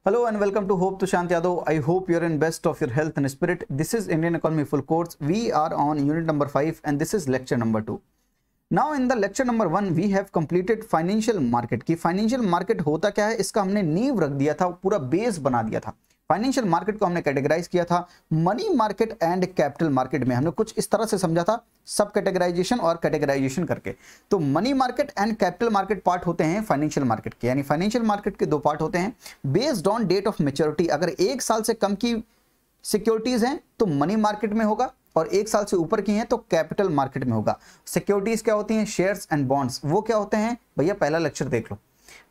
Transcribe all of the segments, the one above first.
Hello and welcome to Hope Tushant Yadav. I hope you're in best of your health and spirit. This is Indian Economy Full Course. We are on unit number 5 and this is lecture number 2. Now in the lecture number 1 we have completed financial market. कि financial market होता क्या है इसका हमने नींव रख दिया था, पूरा बेस बना दिया था. फाइनेंशियल मार्केट को हमने कैटेगराइज किया था money market and capital market में. हमने कुछ इस तरह से समझा था, सब कैटेगराइजेशन और कैटेगराइजेशन करके. तो money market and capital market part होते हैं फाइनेंशियल मार्केट के, यानी फाइनेंशियल मार्केट के दो पार्ट होते हैं. Based on date of maturity, अगर 1 साल से कम की सिक्योरिटीज हैं तो मनी मार्केट में होगा और 1 साल से ऊपर की हैं तो कैपिटल मार्केट में होगा. सिक्योरिटीज क्या होती हैं? Shares and bonds. वो क्या होते हैं भैया? पहला लेक्चर देख लो.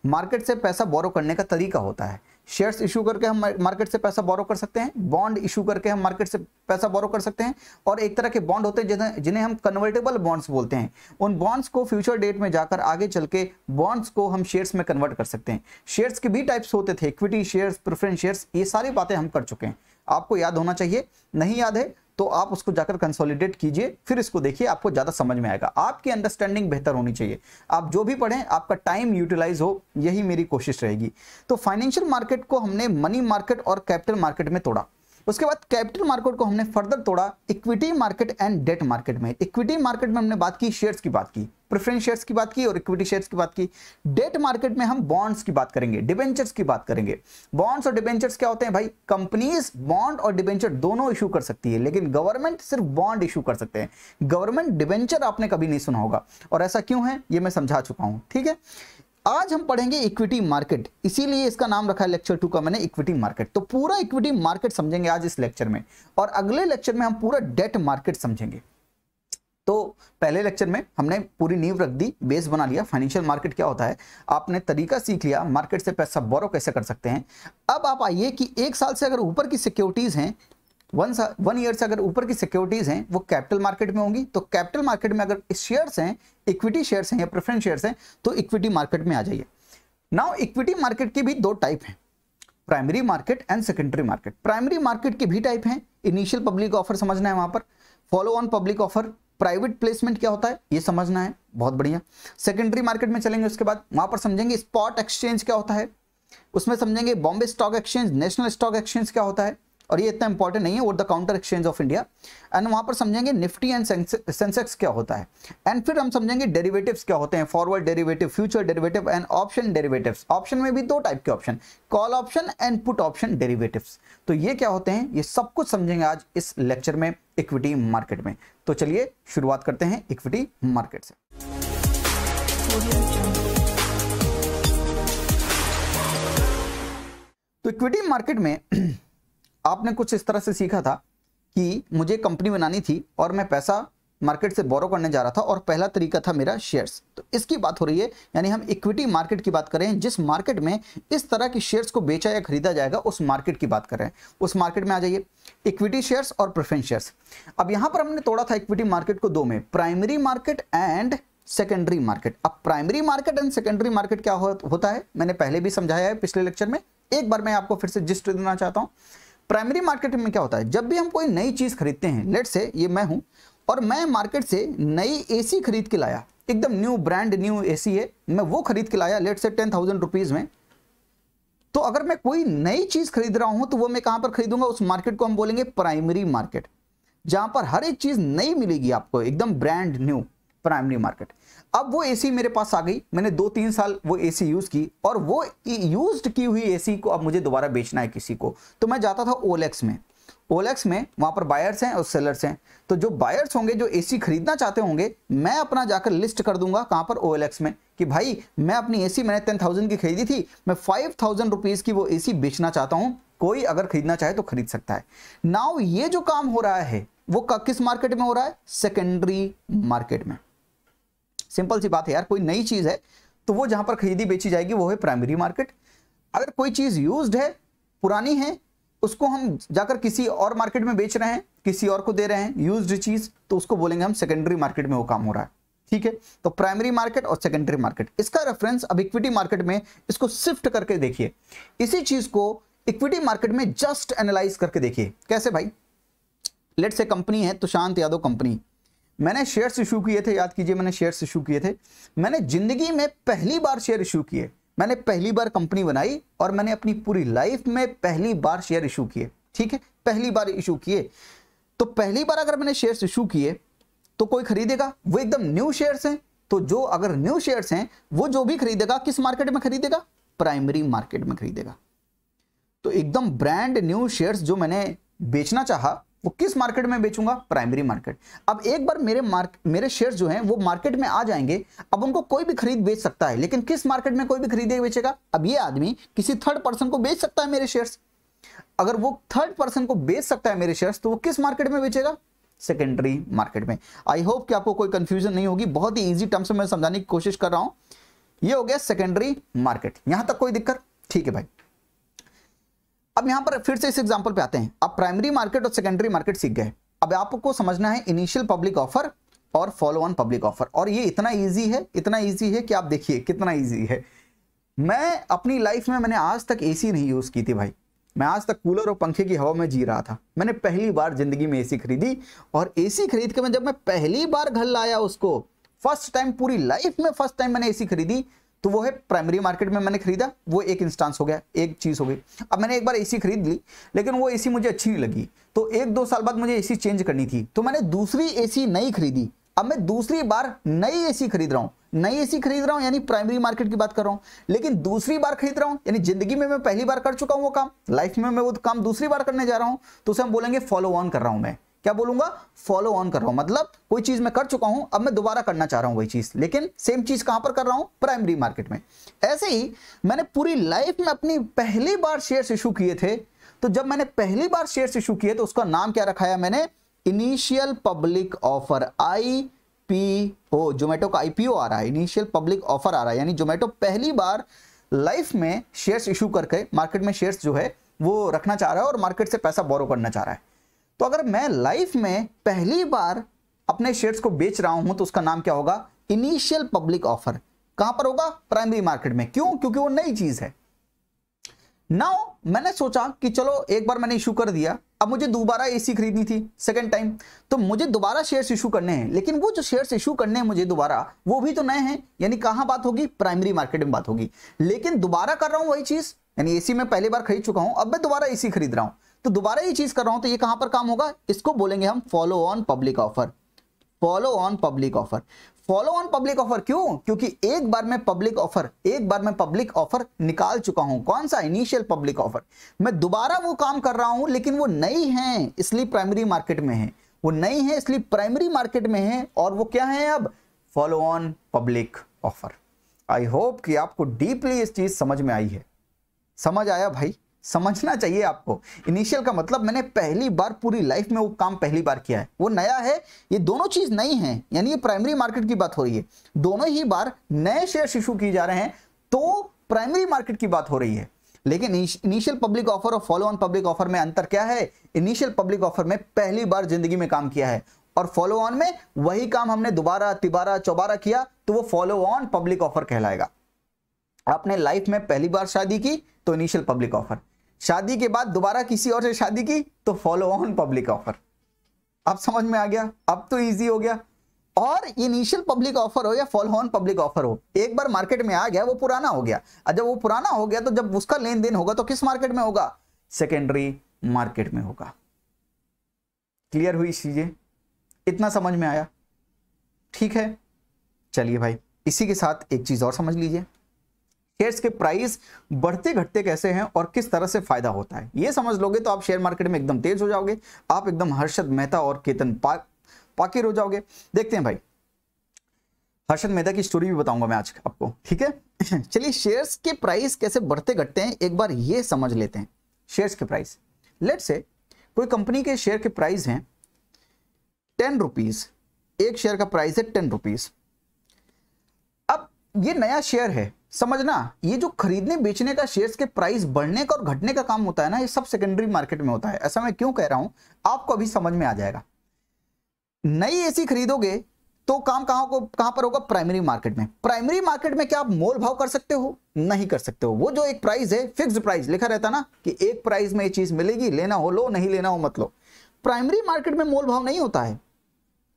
मार्केट से पैसा बोरो करने का तरीका होता है. शेयर्स इशू करके हम मार्केट से पैसा बोरो कर सकते हैं, बॉन्ड इशू करके हम मार्केट से पैसा बोरो कर सकते हैं, और एक तरह के बॉन्ड होते हैं जिन्हें हम कन्वर्टेबल बॉन्ड्स बोलते हैं. उन बॉन्ड्स को फ्यूचर डेट में जाकर आगे चल के बॉन्ड्स को हम शेयर्स में कन्वर्ट कर सकते हैं. शेयर्स के भी टाइप्स होते थे, इक्विटी शेयर्स, प्रेफरेंस शेयर्स. ये सारी बातें हम कर चुके हैं, आपको याद होना चाहिए. नहीं याद है तो आप उसको जाकर कंसोलिडेट कीजिए, फिर इसको देखिए, आपको ज्यादा समझ में आएगा. आपकी अंडरस्टैंडिंग बेहतर होनी चाहिए. आप जो भी पढ़ें आपका टाइम यूटिलाइज हो, यही मेरी कोशिश रहेगी. तो फाइनेंशियल मार्केट को हमने मनी मार्केट और कैपिटल मार्केट में तोड़ा. उसके बाद कैपिटल मार्केट को हमने फर्दर तोड़ा equity market and debt market में. इक्विटी मार्केट में हमने बात की शेयर्स की बात की, प्रेफरेंस शेयर्स की बात की और इक्विटी शेयर्स की बात की. डेट मार्केट में हम बॉन्ड्स की बात करेंगे, डिबेंचर्स की बात करेंगे. बॉन्ड्स और डिबेंचर्स क्या होते हैं भाई? कंपनीज बॉन्ड और डिबेंचर दोनों इशू कर सकती है, लेकिन गवर्नमेंट सिर्फ बॉन्ड इशू कर सकते हैं. गवर्नमेंट डिबेंचर आपने कभी नहीं सुना होगा, और ऐसा क्यों है ये मैं समझा चुका हूं. ठीक है, आज हम पढ़ेंगे इक्विटी मार्केट, इसीलिए इसका नाम रखा है लेक्चर 2 का मैंने, इक्विटी मार्केट. तो पूरा इक्विटी मार्केट समझेंगे आज इस लेक्चर में, और अगले लेक्चर में हम पूरा डेट मार्केट समझेंगे. तो पहले लेक्चर में हमने पूरी नींव रख दी, बेस बना लिया. फाइनेंशियल मार्केट क्या होता है आपने तरीका सीख लिया, मार्केट से पैसा बोरो कैसे कर सकते हैं. अब आप आइए कि 1 साल से अगर ऊपर की सिक्योरिटीज हैं, 1 ईयर से अगर ऊपर की सिक्योरिटीज हैं, वो कैपिटल मार्केट में होंगी. तो कैपिटल मार्केट में अगर शेयर्स हैं, इक्विटी शेयर्स हैं या प्रेफरेंस शेयर्स हैं, तो इक्विटी मार्केट में आ जाइए. नाउ इक्विटी मार्केट के भी 2 टाइप हैं, primary market and secondary market. Primary market के भी टाइप हैं. इनिशियल पब्लिक ऑफर समझना है, वहां पर follow on public offer, private placement क्या होता है ये समझना है, बहुत बढ़िया. सेकेंडरी मार्केट में चलेंगे, उसके बाद वहां पर समझेंगे स्पॉट एक्सचेंज क्या होता है, उसमें समझेंगे Bombay stock exchange, national stock exchange क्या होता है, और ये इतना इंपॉर्टेंट नहीं है, over the counter exchange of India. And वहां पर समझेंगे निफ्टी एंड सेंसेक्स क्या होता है. एंड फिर हम समझेंगे डेरिवेटिव्स क्या होते हैं, forward derivative, future derivative and option derivatives. Option में भी 2 टाइप के option, call option and put option derivatives. तो ये क्या होते हैं, ये सब कुछ समझेंगे आज इस लेक्चर में इक्विटी मार्केट में. तो चलिए शुरुआत करते हैं इक्विटी मार्केट से. तो इक्विटी मार्केट में आपने कुछ इस तरह से सीखा था कि मुझे कंपनी बनानी थी और मैं पैसा मार्केट से बोरो करने जा रहा था, और पहला तरीका था मेरा शेयर्स. तो इसकी बात हो रही है, यानी हम इक्विटी मार्केट की बात कर रहे हैं. जिस मार्केट में इस तरह की शेयर्स को बेचा या खरीदा जाएगा उस मार्केट की बात कर रहे हैं. उस मार्केट में आ जाइए, इक्विटी शेयर्स और प्रेफरेंस शेयर्स. अब यहां पर हमने तोड़ा था इक्विटी मार्केट को 2 में, primary market and secondary market. अब primary market and secondary market क्या होता है मैंने पहले भी समझाया है पिछले लेक्चर में, एक बार मैं आपको फिर से जिस्ट देना चाहता हूं. प्राइमरी मार्केट में क्या होता है, जब भी हम कोई नई चीज खरीदते हैं, लेट्स से ये मैं हूं और मैं मार्केट से नई एसी खरीद के लाया, एकदम न्यू ब्रांड न्यू एसी है, मैं वो खरीद के लाया लेट्स से 10,000 रुपीज में. तो अगर मैं कोई नई चीज खरीद रहा हूं तो वो मैं कहां पर खरीदूंगा, उस मार्केट को हम बोलेंगे प्राइमरी मार्केट, जहां पर हर एक चीज नई मिलेगी आपको, एकदम ब्रांड न्यू, प्राइमरी मार्केट. अब वो एसी मेरे पास आ गई, मैंने 2-3 साल वो एसी यूज की, और वो यूज्ड की हुई एसी को अब मुझे दोबारा बेचना है किसी को. तो मैं जाता था ओएलएक्स में. ओएलएक्स में वहां पर बायर्स हैं और सेलर्स हैं. तो जो बायर्स होंगे, जो एसी खरीदना चाहते होंगे, मैं अपना जाकर लिस्ट कर दूंगा कहां पर, ओएलएक्स में, कि भाई मैं अपनी एसी मैंने 10,000 की खरीदी थी, मैं 5,000 रुपीज की वो एसी बेचना चाहता हूं, कोई अगर खरीदना चाहे तो खरीद सकता है. नाउ ये जो काम हो रहा है वो किस मार्केट में हो रहा है? सेकेंडरी मार्केट में. सिंपल सी बात है यार, कोई नई चीज है तो वो जहां पर खरीदी बेची जाएगी वो है प्राइमरी मार्केट. अगर कोई चीज यूज्ड है, पुरानी है, उसको हम जाकर किसी और मार्केट में बेच रहे हैं, किसी और को दे रहे हैं यूज्ड चीज, तो उसको बोलेंगे हम सेकेंडरी मार्केट में वो काम हो रहा है. ठीक है, तो प्राइमरी मार्केट और सेकेंडरी मार्केट, इसका रेफरेंस अब इक्विटी मार्केट में इसको शिफ्ट करके देखिए. इसी चीज को इक्विटी मार्केट में जस्ट एनालाइज करके देखिए. कैसे भाई? लेट्स से कंपनी है तुषांत यादव कंपनी, मैंने शेयर्स इशू किए थे, याद कीजिए मैंने शेयर्स इशू किए थे. मैंने जिंदगी में पहली बार शेयर इशू किए, मैंने पहली बार कंपनी बनाई और मैंने अपनी पूरी लाइफ में पहली बार शेयर इशू किए, ठीक है, पहली बार इशू किए। तो पहली बार अगर मैंने शेयर्स इशू किए तो कोई खरीदेगा? वो एकदम न्यू शेयर्स हैं, तो जो अगर न्यू शेयर्स हैं वो जो भी खरीदेगा किस मार्केट में खरीदेगा? प्राइमरी मार्केट में खरीदेगा। तो एकदम ब्रांड न्यू शेयर्स जो मैंने बेचना चाहा वो किस मार्केट में बेचूंगा? Primary market. अब एक बार मेरे शेयर्स जो हैं वो मार्केट में आ जाएंगे, अब उनको कोई भी खरीद बेच सकता है, लेकिन किस मार्केट में कोई भी खरीदेगा बेचेगा? अब ये आदमी किसी थर्ड पर्सन को बेच सकता है मेरे शेयर्स। अगर वो थर्ड पर्सन को बेच सकता है मेरे शेयर्स तो वो किस मार्केट में बेचेगा? सेकेंडरी मार्केट में। आई होप कि आपको कोई कंफ्यूजन नहीं होगी, बहुत ही इजी टर्म्स में मैं समझाने की कोशिश कर रहा हूं। ये हो गया सेकेंडरी मार्केट, यहां तक कोई दिक्कत? ठीक है भाई। अब यहां पर फिर से इस एग्जांपल पे आते हैं। आप प्राइमरी मार्केट और सेकेंडरी मार्केट सीख गए, अब आपको समझना है इनिशियल पब्लिक ऑफर और फॉलो ऑन पब्लिक ऑफर। और ये इतना इजी है, इतना इजी है कि आप देखिए कितना इजी है। मैं अपनी लाइफ में मैंने आज तक एसी नहीं यूज की थी भाई, मैं आज तक कूलर और पंखे की हवा में जी रहा था। मैंने पहली बार जिंदगी में एसी खरीदी, और एसी खरीद के जब मैं पहली बार घर लाया उसको, फर्स्ट टाइम पूरी लाइफ में फर्स्ट टाइम मैंने एसी खरीदी, तो वो है प्राइमरी मार्केट में मैंने खरीदा। वो एक इंस्टांस हो गया, एक चीज हो गई। अब मैंने एक बार एसी खरीद ली, लेकिन वो एसी मुझे अच्छी नहीं लगी, तो 1-2 साल बाद मुझे एसी चेंज करनी थी, तो मैंने दूसरी एसी नई खरीदी। अब मैं दूसरी बार नई एसी खरीद रहा हूं, नई एसी खरीद रहा हूं यानी प्राइमरी मार्केट की बात कर रहा हूं, लेकिन दूसरी बार खरीद रहा हूं यानी जिंदगी में मैं पहली बार कर चुका हूं वो काम, लाइफ में मैं वो काम दूसरी बार करने जा रहा हूं, तो उसे हम बोलेंगे फॉलो ऑन कर रहा हूं। मैं क्या बोलूंगा? फॉलो ऑन कर रहा हूं, मतलब कोई चीज मैं कर चुका हूं, अब मैं दोबारा करना चाह रहा हूं वही चीज, लेकिन सेम चीज कहां पर कर रहा हूं? प्राइमरी मार्केट में। ऐसे ही मैंने पूरी लाइफ में अपनी पहली बार शेयर्स इशू किए थे, तो जब मैंने पहली बार शेयर्स इशू किए तो उसका नाम क्या रखा है मैंने? Initial public offer, IPO। Zomato का IPO आ रहा है, इनिशियल पब्लिक ऑफर आ रहा है, यानी जोमेटो पहली बार लाइफ में शेयर्स इशू करके मार्केट में शेयर्स जो है वो रखना चाह रहा है और मार्केट से पैसा बोरो करना चाह रहा है। तो अगर मैं लाइफ में पहली बार अपने शेयर्स को बेच रहा हूं तो उसका नाम क्या होगा? Initial public offer. कहां पर होगा? प्राइमरी मार्केट में। क्यों? क्योंकि वो नई चीज है। नाउ मैंने सोचा कि चलो एक बार मैंने इशू कर दिया, अब मुझे दोबारा एसी खरीदनी थी सेकंड टाइम, तो मुझे दोबारा शेयर्स इशू करने हैं, लेकिन वो जो शेयर्स इशू करने हैं मुझे दोबारा, वो भी तो नए हैं, यानी कहां बात होगी? प्राइमरी मार्केट में बात होगी। लेकिन दोबारा कर रहा हूं वही चीज, यानी एसी में पहली बार खरीद चुका हूं, अब मैं दोबारा एसी खरीद रहा हूं, तो दोबारा ये चीज कर रहा हूं, तो ये कहां पर काम होगा? इसको बोलेंगे हम follow on public offer. Follow on public offer. Follow on public offer क्यों? क्योंकि एक बार मैं पब्लिक ऑफर निकाल चुका हूं। कौन सा? Initial public offer. मैं दोबारा वो काम कर रहा हूं, लेकिन वो नई है इसलिए प्राइमरी मार्केट में है, वो नई है इसलिए प्राइमरी मार्केट में है, और वो क्या है अब? Follow on public offer. I hope कि आपको डीपली इस चीज समझ में आई है। समझ आया भाई? समझना चाहिए आपको। इनिशियल का मतलब मैंने पहली बार पूरी लाइफ में वो काम पहली बार किया है, वो नया है, ये दोनों चीज नई है, यानी ये प्राइमरी मार्केट की बात हो रही है। दोनों ही बार नए शेयर इशू किए जा रहे हैं, तो प्राइमरी मार्केट की बात हो रही है। लेकिन इनिशियल पब्लिक ऑफर और फॉलो ऑन पब्लिक ऑफर में अंतर क्या है? इनिशियल पब्लिक ऑफर में पहली बार जिंदगी में काम किया है, और फॉलो ऑन में वही काम हमने दोबारा, तिबारा, चौबारा किया, तो वो फॉलो ऑन पब्लिक ऑफर कहलाएगा। आपने लाइफ में पहली बार शादी की तो इनिशियल पब्लिक ऑफर, शादी के बाद दोबारा किसी और से शादी की तो फॉलो ऑन पब्लिक ऑफर। अब समझ में आ गया? अब तो इजी हो गया। और इनिशियल पब्लिक ऑफर हो या फॉलो ऑन पब्लिक ऑफर हो, एक बार मार्केट में आ गया वो पुराना हो गया, और जब वो पुराना हो गया तो जब उसका लेन देन होगा तो किस मार्केट में होगा? सेकेंडरी मार्केट में होगा। क्लियर हुई चीजें? इतना समझ में आया? ठीक है, चलिए भाई, इसी के साथ एक चीज और समझ लीजिए। शेयर्स के प्राइस बढ़ते घटते कैसे हैं और किस तरह से फायदा होता है, ये समझ लोगे तो आप शेयर मार्केट में एकदम तेज हो जाओगे। आप एकदम हर्षद मेहता और केतन पाकिर हो जाओगे। देखते हैं भाई, हर्षद मेहता की स्टोरी भी बताऊंगा मैं आज आपको, ठीक है। चलिए, शेयर्स के प्राइस कैसे बढ़ते घटते हैं एक बार ये समझ लेते हैं। शेयर्स के प्राइस, लेट्स से कोई कंपनी के शेयर के प्राइस हैं 10 रुपीज, एक शेयर का प्राइस है 10 रुपीज। अब ये नया शेयर है, समझना, ये जो खरीदने बेचने का शेयर्स के प्राइस बढ़ने का और घटने का काम होता है ना, ये सब सेकेंडरी मार्केट में होता है। ऐसा मैं क्यों कह रहा हूं आपको अभी समझ में आ जाएगा। नई एसी खरीदोगे तो काम कहां पर होगा? प्राइमरी मार्केट में। प्राइमरी मार्केट में क्या आप मोल भाव कर सकते हो? नहीं कर सकते हो। वो जो एक प्राइस है, फिक्स्ड प्राइस लिखा रहता ना कि एक प्राइस में ये चीज मिलेगी, लेना हो लो, नहीं लेना हो मत लो। प्राइमरी मार्केट में मोल भाव नहीं होता है।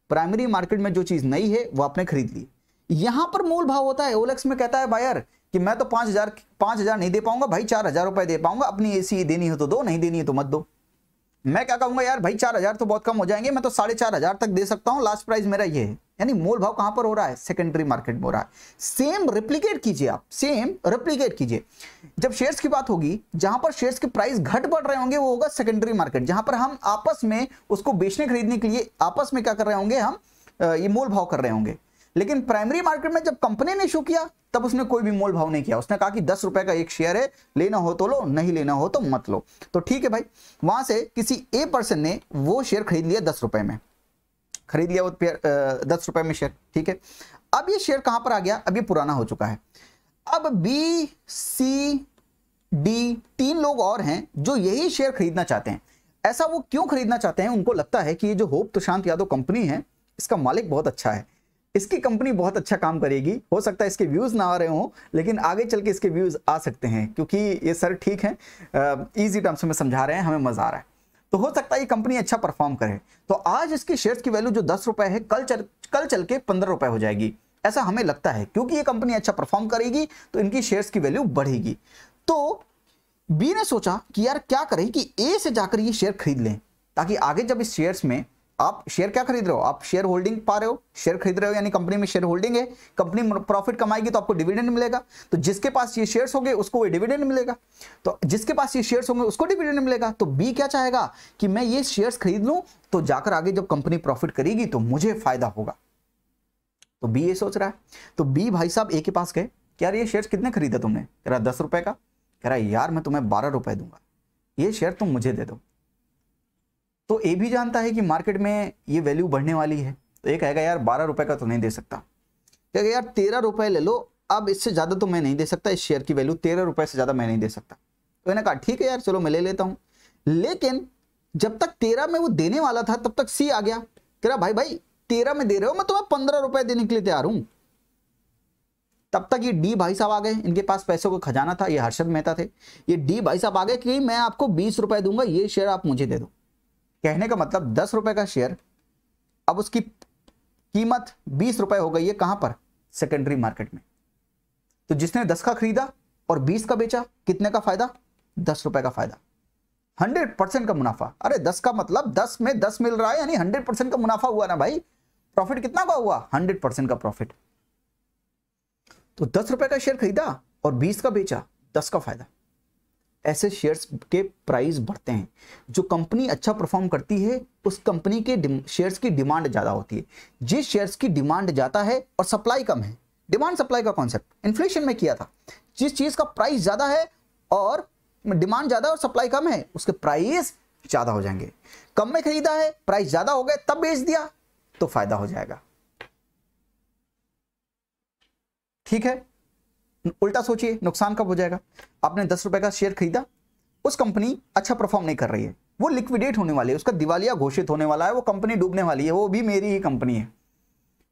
प्राइमरी मार्केट में जो चीज नई है वो आपने खरीद ली, यहां पर मोल भाव होता है। ओलेक्स में कहता है बायर कि मैं तो 5,000 नहीं दे पाऊंगा भाई, 4,000 रुपए दे पाऊंगा, अपनी एसी देनी हो तो दो, नहीं देनी है तो मत दो। मैं क्या कहूंगा यार भाई 4,000 तो बहुत कम हो जाएंगे, मैं तो 4,500 तक दे सकता हूं, लास्ट प्राइस मेरा ये है। यानी मोल भाव कहां पर हो रहा है? सेकेंडरी मार्केट में हो रहा है। सेम रेप्लिकेट कीजिए आप, सेम रेप्लिकेट कीजिए। जब शेयर्स की बात होगी, जहां पर शेयर्स के प्राइस घट बढ़ रहे होंगे वो होगा सेकेंडरी मार्केट, जहां पर हम आपस में उसको बेचने खरीदने के लिए आपस में क्या कर रहे होंगे, हम ये मोल भाव कर रहे होंगे। लेकिन प्राइमरी मार्केट में जब कंपनी ने इशू किया तब उसने कोई भी मोल भाव नहीं किया, उसने कहा कि 10 रुपए का एक शेयर है, लेना हो तो लो, नहीं लेना हो तो मत लो। तो ठीक है भाई, वहां से किसी ए पर्सन ने वो शेयर खरीद लिया 10 रुपए में, खरीद लिया वो 10 रुपए में शेयर, ठीक है। अब ये शेयर कहां पर आ गया? अब ये पुराना हो चुका है। अब बी सी डी 3 लोग और हैं जो यही शेयर खरीदना चाहते हैं। ऐसा वो क्यों खरीदना चाहते हैं? उनको लगता है कि ये जो होप तुषांत यादव कंपनी है इसका मालिक बहुत अच्छा है, इसकी कंपनी बहुत अच्छा काम करेगी। हो सकता है इसके व्यूज ना आ रहे हों, लेकिन आगे चल के इसके व्यूज आ सकते हैं, क्योंकि ये सर ठीक है, इजी टर्म्स में समझा रहे हैं, हमें मजा आ रहा है। तो हो सकता है ये कंपनी अच्छा परफॉर्म करे। तो आज इसके शेयर्स की वैल्यू जो 10 रुपए है, कल चल के 15 रुपए हो जाएगी, ऐसा हमें लगता है, क्योंकि ये कंपनी अच्छा परफॉर्म करेगी तो इनकी शेयर्स की वैल्यू बढ़ेगी। तो बी ने सोचा कि यार क्या करें कि ए से जाकर ये शेयर खरीद लें, ताकि आगे जब इस शेयर्स में आप शेयर क्या खरीद रहे हो, आप शेयर होल्डिंग पा रहे हो, शेयर खरीद रहे हो, यानी कंपनी में शेयर होल्डिंग है, कंपनी प्रॉफिट कमाएगी तो आपको डिविडेंड मिलेगा, तो जिसके पास ये शेयर्स होंगे उसको वो डिविडेंड मिलेगा, तो जिसके पास ये शेयर्स होंगे उसको डिविडेंड मिलेगा। तो बी क्या चाहेगा कि मैं ये शेयर्स खरीद लूं, तो जाकर आगे जब कंपनी प्रॉफिट करेगी तो मुझे फायदा होगा। तो बी ये सोच रहा है। तो बी भाई साहब ए के पास गए कि यार ये शेयर्स कितने खरीदा तुमने? कह रहा 10 रुपए का। कह रहा यार मैं तुम्हें 12 रुपए दूंगा, ये शेयर तुम मुझे दे दो। तो ए भी जानता है कि मार्केट में ये वैल्यू बढ़ने वाली है, तो ये कहेगा यार 12 रुपए का तो नहीं दे सकता, कहेगा यार 13 रुपए ले लो, अब इससे ज्यादा तो मैं नहीं दे सकता, इस शेयर की वैल्यू 13 रुपए से ज्यादा मैं नहीं दे सकता। तो मैंने कहा ठीक है यार चलो मैं ले लेता हूं। लेकिन जब तक 13 में वो देने वाला था तब तक सी आ गया, कह रहा भाई 13 में दे रहे हो, मैं तुम्हें 15 रुपए देने के लिए तैयार हूं। तब तक ये डी भाई साहब आ गए, इनके पास पैसों का खजाना था, ये हर्षद मेहता थे। ये डी भाई साहब आ गए कि मैं आपको 20 रुपए दूंगा, ये शेयर आप मुझे दे दो। कहने का मतलब 10 रुपए का शेयर अब उसकी कीमत 20 रुपए हो गई है, कहां पर? सेकेंडरी मार्केट में। तो जिसने 10 का खरीदा और 20 का बेचा, कितने का फायदा? 10 रुपए का फायदा, 100% का मुनाफा। अरे 10 का मतलब 10 में 10 मिल रहा है, यानी 100% का मुनाफा हुआ ना भाई। प्रॉफिट कितना का हुआ? 100% का प्रॉफिट। तो 10 रुपए का शेयर खरीदा और 20 का बेचा, 10 का फायदा। ऐसे शेयर्स के प्राइस बढ़ते हैं। जो कंपनी अच्छा परफॉर्म करती है उस कंपनी के शेयर्स की डिमांड ज्यादा होती है। जिस शेयर्स की डिमांड ज्यादा है और सप्लाई कम है, डिमांड सप्लाई का कॉन्सेप्ट इन्फ्लेशन में किया था, जिस चीज का प्राइस ज्यादा है और डिमांड ज्यादा और सप्लाई कम है उसके प्राइस ज्यादा हो जाएंगे। कम में खरीदा है, प्राइस ज्यादा हो गए, तब बेच दिया तो फायदा हो जाएगा। ठीक है, उल्टा सोचिए, नुकसान कब हो जाएगा? आपने 10 रुपए का शेयर खरीदा, उस कंपनी अच्छा परफॉर्म नहीं कर रही है, वो लिक्विडेट होने वाली है, उसका दिवालिया घोषित होने वाला है, वो कंपनी डूबने वाली है, वो भी मेरी ही कंपनी है,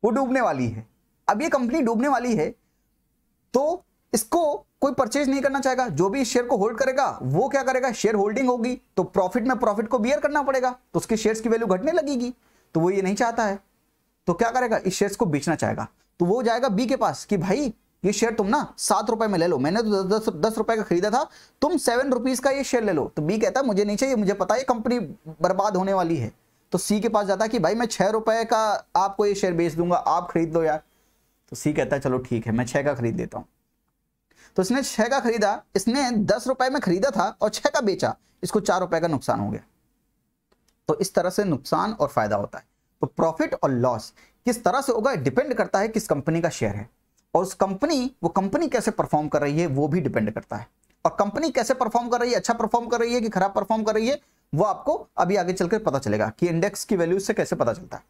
वो डूबने वाली है। अब ये कंपनी डूबने वाली है तो इसको कोई परचेज नहीं करना चाहेगा। जो भी इस शेयर को होल्ड करेगा वो क्या करेगा? शेयर होल्डिंग होगी तो प्रॉफिट में प्रॉफिट को बियर करना पड़ेगा, तो उसके शेयर्स की वैल्यू घटने लगेगी। तो वो ये नहीं चाहता है, तो क्या करेगा? इस शेयर्स को बेचना चाहेगा। तो वो जाएगा बी के पास कि भाई ये शेयर तुम ना 7 रुपए में ले लो, मैंने तो 10 रुपए का खरीदा था, तुम 7 रुपीज का ये शेयर ले लो। तो बी कहता है मुझे नहीं चाहिए, मुझे पता है कंपनी बर्बाद होने वाली है। तो सी के पास जाता है कि भाई मैं 6 रुपए का आपको ये शेयर बेच दूंगा, आप खरीद लो यार। तो सी कहता है चलो ठीक है, मैं 6 का खरीद लेता हूं। तो इसने 6 का खरीदा, इसने 10 रुपए में खरीदा था और 6 का बेचा, इसको 4 रुपए का नुकसान हो गया। तो इस तरह से नुकसान और फायदा होता है। तो प्रॉफिट और लॉस किस तरह से होगा डिपेंड करता है किस कंपनी का शेयर है, और उस कंपनी, वो कंपनी कैसे परफॉर्म कर रही है वो भी डिपेंड करता है। और कंपनी कैसे परफॉर्म कर रही है, अच्छा परफॉर्म कर रही है कि खराब परफॉर्म कर रही है, वो आपको अभी आगे चलकर पता चलेगा कि इंडेक्स की वैल्यू से कैसे पता चलता है।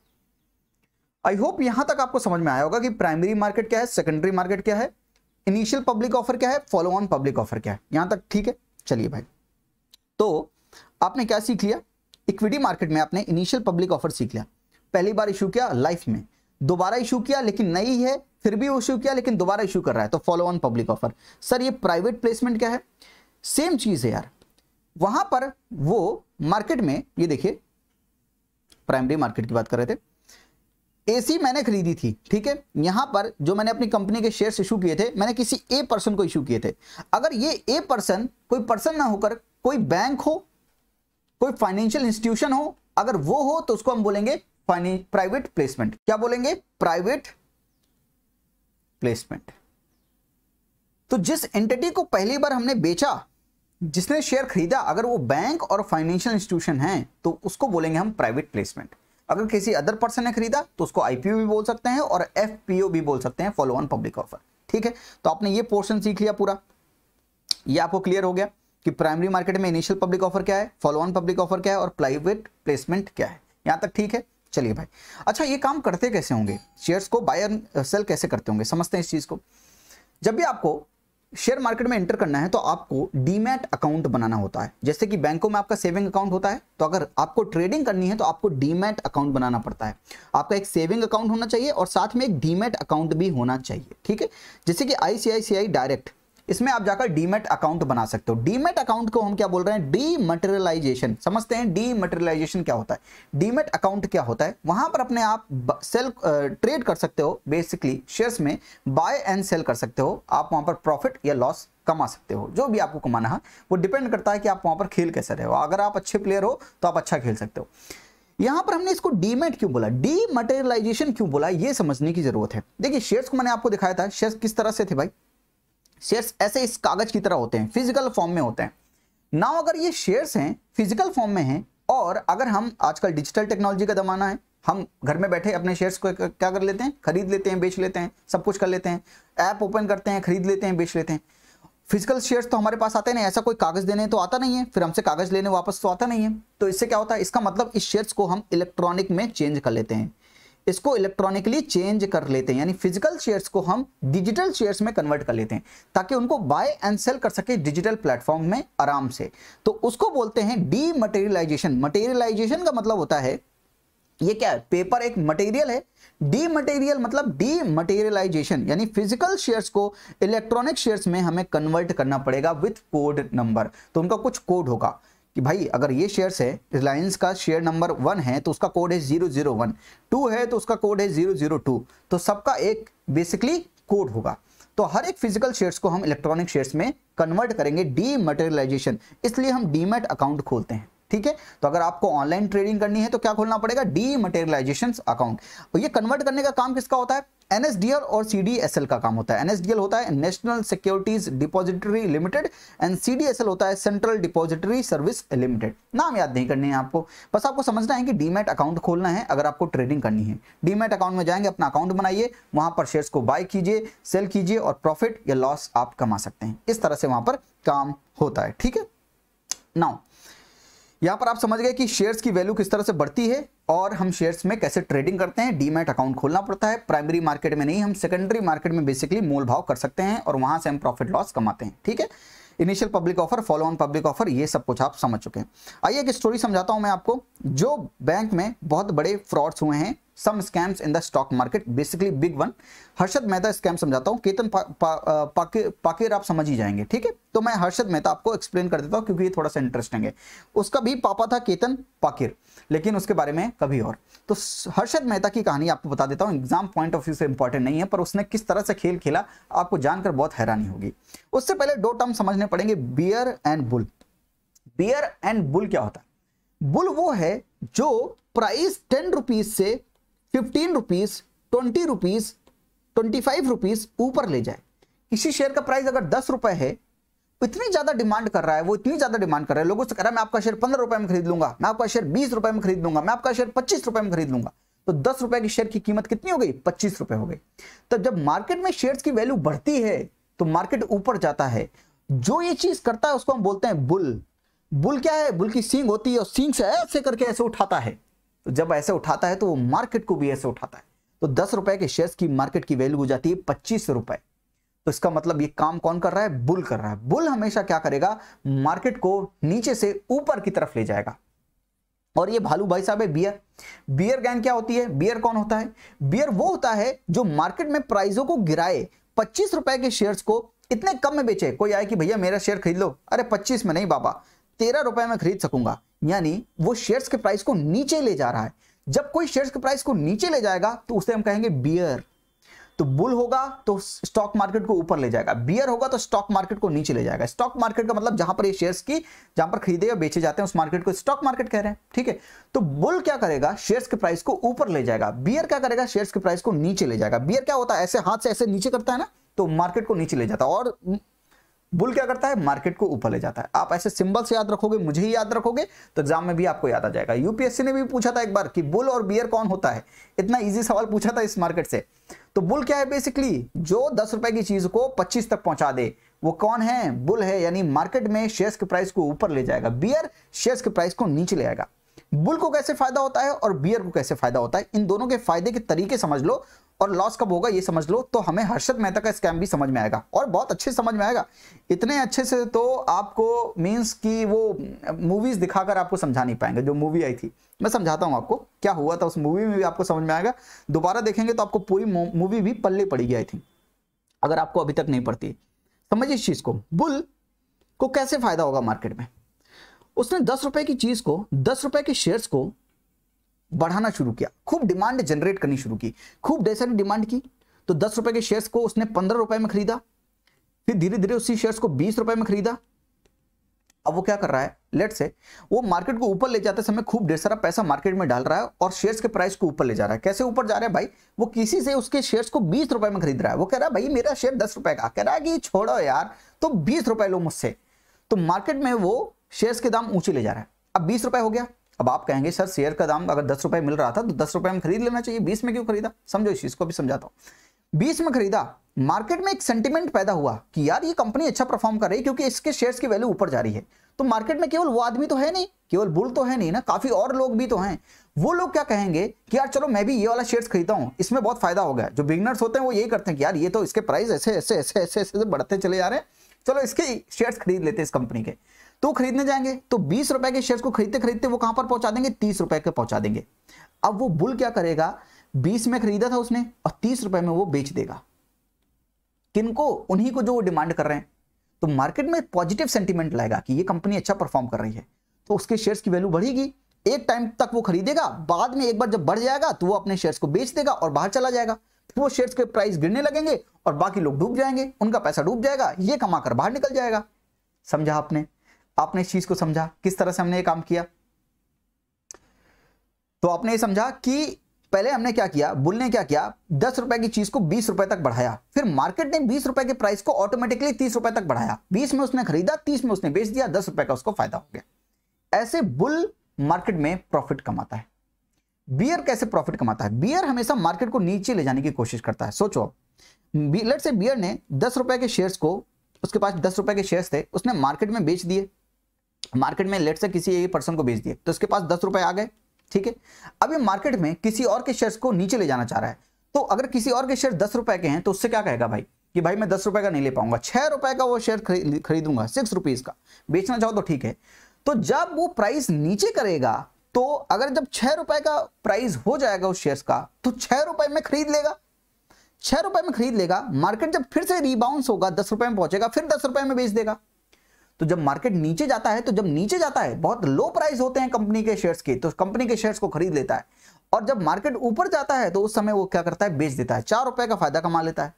आई होप यहां तक आपको समझ में आया होगा कि प्राइमरी मार्केट क्या है, सेकेंडरी मार्केट क्या है, इनिशियल पब्लिक ऑफर क्या है, फॉलो ऑन पब्लिक ऑफर क्या है। यहां तक ठीक है? चलिए भाई, तो आपने क्या सीख लिया? इक्विटी मार्केट में आपने इनिशियल पब्लिक ऑफर सीख लिया। पहली बार इशू किया लाइफ में, दोबारा इशू किया लेकिन नई है, फिर भी इशू किया लेकिन दोबारा इशू कर रहा है, तो follow on public offer. Sir ये प्राइवेट प्लेसमेंट क्या है? सेम चीज है यार। वहां पर वो मार्केट में, ये देखिए प्राइमरी मार्केट की बात कर रहे थे, एसी मैंने खरीदी थी, ठीक है, यहां पर जो मैंने अपनी कंपनी के शेयर्स इशू किए थे, मैंने किसी ए पर्सन को इशू किए थे। अगर ये ए पर्सन कोई पर्सन ना होकर कोई बैंक हो, कोई फाइनेंशियल इंस्टीट्यूशन हो, अगर वो हो तो उसको हम बोलेंगे प्राइवेट प्लेसमेंट। क्या बोलेंगे? Private placement. तो जिस एंटिटी को पहली बार हमने बेचा, जिसने शेयर खरीदा, अगर वो बैंक और फाइनेंशियल इंस्टीट्यूशन है तो उसको बोलेंगे हम प्राइवेट प्लेसमेंट। अगर किसी अदर पर्सन ने खरीदा तो उसको आईपीओ भी बोल सकते हैं और एफपीओ भी बोल सकते हैं, फॉलो ऑन पब्लिक ऑफर। ठीक है, तो आपने ये पोर्शन सीख लिया पूरा, ये आपको क्लियर हो गया कि प्राइमरी मार्केट में इनिशियल पब्लिक ऑफर क्या है, फॉलो ऑन पब्लिक ऑफर क्या है और प्राइवेट प्लेसमेंट क्या है। यहां तक ठीक है? चलिए भाई, अच्छा ये काम करते कैसे होंगे, शेयर्स को बाय और सेल कैसे करते होंगे, समझते हैं इस चीज को। जब भी आपको शेयर मार्केट में एंटर करना है तो आपको डीमैट अकाउंट बनाना होता है। जैसे कि बैंकों में आपका सेविंग अकाउंट होता है, तो अगर आपको ट्रेडिंग करनी है तो आपको डीमैट अकाउंट बनाना पड़ता है। आपका एक सेविंग अकाउंट होना चाहिए और साथ में एक डीमैट अकाउंट भी होना चाहिए। ठीक है, जैसे कि आईसीआईसीआई डायरेक्ट, इसमें आप जाकर डीमैट अकाउंट बना सकते हो। डीमैट अकाउंट को हम क्या बोल रहे हैं? डीमटेरियलाइजेशन। समझते हैं डीमटेरियलाइजेशन क्या होता है? डीमैट अकाउंट क्या होता है? वहां पर अपने आप सेल ट्रेड कर सकते हो, बेसिकली शेयर्स में बाय एंड सेल कर सकते हो। आप वहां पर प्रॉफिट या लॉस कमा सकते हो, जो भी आपको कमाना है वो डिपेंड करता है कि आप वहां पर खेल कैसे रहे हो। अगर आप अच्छे प्लेयर हो तो आप अच्छा खेल सकते हो। यहां पर हमने इसको डीमैट क्यों बोला, डीमटेरियलाइजेशन क्यों बोला, ये समझने की जरूरत है। देखिए शेयर्स को मैंने आपको दिखाया था, शेयर्स किस तरह से थे भाई? शेयर्स ऐसे इस कागज की तरह होते हैं, फिजिकल फॉर्म में होते हैं। नाउ अगर ये शेयर्स हैं, फिजिकल फॉर्म में हैं, और अगर हम आजकल डिजिटल टेक्नोलॉजी का जमाना है, हम घर में बैठे अपने शेयर्स को क्या कर लेते हैं? खरीद लेते हैं, बेच लेते हैं, सब कुछ कर लेते हैं। ऐप ओपन करते हैं, खरीद लेते हैं, बेच लेते हैं। फिजिकल शेयर्स तो हमारे पास आते नहीं, ऐसा कोई कागज देने तो आता नहीं है, फिर हमसे कागज लेने वापस तो आता नहीं है। तो इससे क्या होता है? इसका मतलब इस शेयर्स को हम इलेक्ट्रॉनिक में चेंज कर लेते हैं, इसको इलेक्ट्रॉनिकली चेंज कर लेते हैं, यानी फिजिकल शेयर्स को हम डिजिटल शेयर्स में कन्वर्ट कर लेते हैं ताकि उनको बाय एंड सेल कर सके डिजिटल प्लेटफॉर्म में आराम से। तो उसको बोलते हैं डीमटेरियलाइजेशन। मटेरियलाइजेशन का मतलब होता है, ये क्या है? पेपर एक मटेरियल है, डीमटेरियल मतलब डीमटेरियलाइजेशन, यानी फिजिकल शेयर्स को इलेक्ट्रॉनिक शेयर्स में हमें कन्वर्ट करना पड़ेगा विथ कोड नंबर। तो उनका कुछ कोड होगा कि भाई अगर ये शेयर्स है, रिलायंस का शेयर नंबर 1 है तो उसका कोड है 001, 2 है तो उसका कोड है 002, तो सबका एक बेसिकली कोड होगा। तो हर एक फिजिकल शेयर्स को हम इलेक्ट्रॉनिक शेयर्स में कन्वर्ट करेंगे, डीमटेरियलाइजेशन, इसलिए हम डीमैट अकाउंट खोलते हैं। ठीक है, तो अगर आपको ऑनलाइन ट्रेडिंग करनी है तो क्या खोलना पड़ेगा? Dematerialisation account. और ये कन्वर्ट करने का काम किसका होता है? एनएसडीएल और सीडीएसएल का काम होता है। एनएसडीएल होता है national securities depository limited and CDSL होता है सेंट्रल डिपॉजिटरी सर्विस लिमिटेड। नाम याद नहीं करने हैं आपको, बस आपको समझना है कि डीमैट अकाउंट खोलना है अगर आपको ट्रेडिंग करनी है। डीमैट अकाउंट में जाएंगे, अपना अकाउंट बनाइए, वहां पर शेयर्स को बाय कीजिए, सेल कीजिए और प्रॉफिट या लॉस आप कमा सकते हैं। इस तरह से वहां पर काम होता है। ठीक है, नाउ यहां पर आप समझ गए कि शेयर्स की वैल्यू किस तरह से बढ़ती है और हम शेयर्स में कैसे ट्रेडिंग करते हैं। डीमैट अकाउंट खोलना पड़ता है, प्राइमरी मार्केट में नहीं, हम सेकेंडरी मार्केट में बेसिकली मोल भाव कर सकते हैं और वहां से हम प्रॉफिट लॉस कमाते हैं। ठीक है, initial public offer, follow on public offer, ये सब कुछ आप समझ चुके हैं। आइए एक स्टोरी समझाता हूं मैं आपको, जो बैंक में बहुत बड़े फ्रॉड्स हुए हैं, some scams in the stock market, basically big one. Harshad Mehta scam समझाता हूं, केतन पाकेर आप समझ ही जाएंगे। ठीक है, तो मैं हर्षद मेहता आपको एक्सप्लेन कर देता हूं क्योंकि ये थोड़ा सा इंटरेस्टिंग है। उसका भी पापा था केतन पाकेर, लेकिन उसके बारे में कभी और। तो हर्षद मेहता की कहानी आपको बता देता हूं, एग्जाम पॉइंट ऑफ व्यू से इंपॉर्टेंट नहीं है, पर उसने किस तरह से खेल खेला आपको जानकर बहुत हैरानी होगी। उससे पहले 2 टर्म समझने पड़ेंगे, bear and bull. Bear and bull क्या होता है? बुल वो है जो प्राइस 10 रुपीज से 15 रुपीज, 20 रुपीज, 25 रुपीज ऊपर ले जाए। किसी शेयर का प्राइस अगर 10 रुपए है, इतनी ज्यादा डिमांड कर रहा है, वो इतनी ज्यादा डिमांड कर रहा है, लोगों से कह रहा है मैं आपका शेयर 15 रुपए में खरीद लूंगा, मैं आपका शेयर 20 रुपए में खरीद लूंगा, मैं आपका शेयर 25 रुपए में खरीद लूंगा। तो 10 रुपए की शेयर की कीमत कितनी हो गई? 25 रुपए हो गई। तब जब मार्केट में शेयर्स की वैल्यू बढ़ती है तो मार्केट ऊपर जाता है। जो ये चीज करता है उसको हम बोलते हैं बुल। बुल क्या है? बुल की सींग होती है और सींग से ऐसे करके ऐसे उठाता है। तो जब ऐसे उठाता है तो वो मार्केट को भी ऐसे उठाता है। तो 10 रुपए के शेयर्स की मार्केट की वैल्यू हो जाती है 25 रुपए। तो इसका मतलब ये काम कौन कर रहा है? बुल कर रहा है। बुल हमेशा क्या करेगा? मार्केट को नीचे से ऊपर की तरफ ले जाएगा। और ये भालू भाई साहब है बियर। बियर गैंग क्या होती है? बियर कौन होता है? बियर वो होता है जो मार्केट में प्राइसों को गिराए, 25 रुपए के शेयर्स को इतने कम में बेचे। कोई आए कि भैया मेरा शेयर खरीद लो, अरे 25 में नहीं बाबा, 13 रुपए में खरीद सकूंगा, यानी वो शेयर्स के प्राइस को नीचे ले जा रहा है। जब कोई शेयर्स के प्राइस को नीचे ले जाएगा तो उसे हम कहेंगे बियर। तो बुल होगा तो स्टॉक मार्केट को ऊपर ले जाएगा, बियर होगा तो स्टॉक मार्केट को नीचे ले जाएगा। स्टॉक मार्केट का मतलब जहां पर ये शेयर्स की जहां पर खरीदे या बेचे जाते हैं उस मार्केट को स्टॉक मार्केट कह रहे हैं, ठीक है। तो बुल क्या करेगा, शेयर्स के प्राइस को ऊपर ले जाएगा, बियर क्या करेगा, शेयर्स के प्राइस को नीचे ले जाएगा। बियर क्या होता है, ऐसे हाथ से ऐसे नीचे करता है ना, तो मार्केट को नीचे ले जाता है, और बुल क्या करता है, मार्केट को ऊपर ले जाता है। आप ऐसे सिंबल से याद रखोगे, मुझे ही याद रखोगे तो एग्जाम में भी आपको याद आ जाएगा। यूपीएससी ने भी पूछा था एक बार कि बुल और बियर कौन होता है, इतना इजी सवाल पूछा था इस मार्केट से। तो बुल क्या है, बेसिकली जो 10 रुपए की चीज को 25 तक पहुंचा दे वो कौन है, बुल है, यानी मार्केट में शेयर्स के प्राइस को ऊपर ले जाएगा। बियर शेयर्स के प्राइस को नीचे ले आएगा। बुल को कैसे फायदा होता है और बियर को कैसे फायदा होता है, इन दोनों के फायदे के तरीके समझ लो और लॉस कब होगा ये समझ लो, तो हमें हर्षद मेहता का स्कैम भी समझ में आएगा, और बहुत अच्छे समझ में आएगा। इतने अच्छे से तो आपको मींस कि वो मूवीज दिखाकर आपको समझा नहीं पाएंगे। जो मूवी आई थी मैं समझाता हूं आपको क्या हुआ था उस मूवी में, भी आपको समझ में आएगा। दोबारा देखेंगे तो आपको पूरी मूवी भी पल्ले पड़ेगी आई थिंक, अगर आपको अभी तक नहीं पड़ती। समझिए इस चीज को, बुल को कैसे फायदा होगा मार्केट में। उसने 10 रुपए की चीज को, 10 रुपए के शेयर्स को बढ़ाना शुरू किया, खूब डिमांड जनरेट करनी शुरू की, खूब ढेर सारी डिमांड की। तो 10 रुपए के शेयर्स को उसने 15 रुपए में खरीदा, फिर धीरे धीरे उसी शेयर्स को 20 रुपए में खरीदा। अब वो क्या कर रहा है, लेट से वो मार्केट को ऊपर ले जाते समय खूब ढेर सारा पैसा मार्केट में डाल रहा है और शेयर्स के प्राइस को ऊपर ले जा रहा है। कैसे ऊपर जा रहा है भाई, वो किसी से उसके शेयर्स को 20 रुपए में खरीद रहा है। वो कह रहा है भाई मेरा शेयर 10 रुपए का, कह रहा है कि छोड़ो यार तो 20 रुपए लो मुझसे। तो मार्केट में वो शेयर्स के दाम ऊंचे ले जा रहा है। अब 20 रुपए हो गया। अब आप कहेंगे सर शेयर का दाम अगर 10 रुपए मिल रहा था तो 10 रुपए में खरीद लेना चाहिए, 20 में क्यों खरीदा। समझो इस चीज को भी समझाता हूं। 20 में खरीदा, मार्केट में एक सेंटीमेंट पैदा हुआ कि यार ये कंपनी अच्छा परफॉर्म कर रही है क्योंकि इसके शेयर्स की वैल्यू ऊपर जा रही है। तो मार्केट में केवल वो आदमी तो है नहीं, केवल बुल तो है नहीं ना, काफी और लोग भी तो हैं। वो लोग क्या कहेंगे कि यार चलो मैं भी ये वाला शेयर्स खरीदता हूं, इसमें बहुत फायदा हो गया। जो बिगिनर्स होते हैं वो यही करते हैं कि यार ये तो इसके प्राइस ऐसे ऐसे ऐसे ऐसे ऐसे बढ़ते चले जा रहे हैं, चलो इसके शेयर्स खरीद लेते हैं इस कंपनी के। तो खरीदने जाएंगे तो 20 रुपए के शेयर्स को खरीदते खरीदते वो कहां पर पहुंचा देंगे, 30 रुपए के पहुंचा देंगे। अब वो बुल क्या करेगा, 20 में खरीदा था उसने और 30 रुपए में वो बेच देगा। किनको, उन्हीं को जो वो डिमांड कर रहे हैं। तो मार्केट में पॉजिटिव सेंटीमेंट लाएगा कि ये कंपनी अच्छा परफॉर्म कर रही है, तो उसके शेयर्स की वैल्यू बढ़ेगी। एक टाइम तक वो खरीदेगा, बाद में एक बार जब बढ़ जाएगा तो वो अपने शेयर्स को बेच देगा और बाहर चला जाएगा। फिर वो शेयर्स के प्राइस गिरने लगेंगे और बाकी लोग डूब जाएंगे, उनका पैसा डूब जाएगा, ये कमाकर बाहर निकल जाएगा। समझा आपने इस चीज को समझा किस तरह से हमने ये काम किया। तो आपने ये समझा कि पहले हमने क्या किया, बुल ने क्या किया, 10 रुपए की चीज को 20 रुपए तक बढ़ाया, फिर मार्केट ने 20 रुपए के प्राइस को ऑटोमेटिकली 30 रुपए तक बढ़ाया। 20 में उसने खरीदा, 30 में उसने बेच दिया, 10 रुपए का उसको फायदा हो गया। ऐसे बुल मार्केट में प्रॉफिट कमाता है। बियर कैसे प्रॉफिट कमाता है, बियर हमेशा मार्केट को नीचे ले जाने की कोशिश करता है। सोचो लेट्स से बियर ने 10 रुपए के शेयर्स को, उसके पास 10 रुपए के शेयर्स थे, उसने मार्केट में बेच दिए, मार्केट में लेट से किसी एक पर्सन को बेच दिए तो उसके पास 10 रुपए आ गए, ठीक है। अब ये मार्केट में किसी और के शेयर्स को नीचे ले जाना चाह रहा है। तो अगर किसी और के शेयर 10 रुपए के हैं तो उससे क्या कहेगा भाई कि भाई मैं 10 रुपए का नहीं ले पाऊंगा, 6 रुपए का वो शेयर खरीदूंगा, 6 रुपीज का। बेचना चाहो तो ठीक है। तो जब वो प्राइस नीचे करेगा तो अगर जब 6 रुपए का प्राइस हो जाएगा उस शेयर्स का तो 6 रुपए में खरीद लेगा, 6 रुपए में खरीद लेगा। मार्केट जब फिर से रिबाउंस होगा, 10 रुपए में पहुंचेगा, फिर 10 रुपए में बेच देगा। तो जब मार्केट नीचे जाता है, तो जब नीचे जाता है बहुत लो प्राइस होते हैं कंपनी के शेयर्स के, तो कंपनी के शेयर्स को खरीद लेता है। और जब मार्केट ऊपर जाता है तो उस समय वो क्या करता है, बेच देता है, 4 रुपए का फायदा कमा लेता है।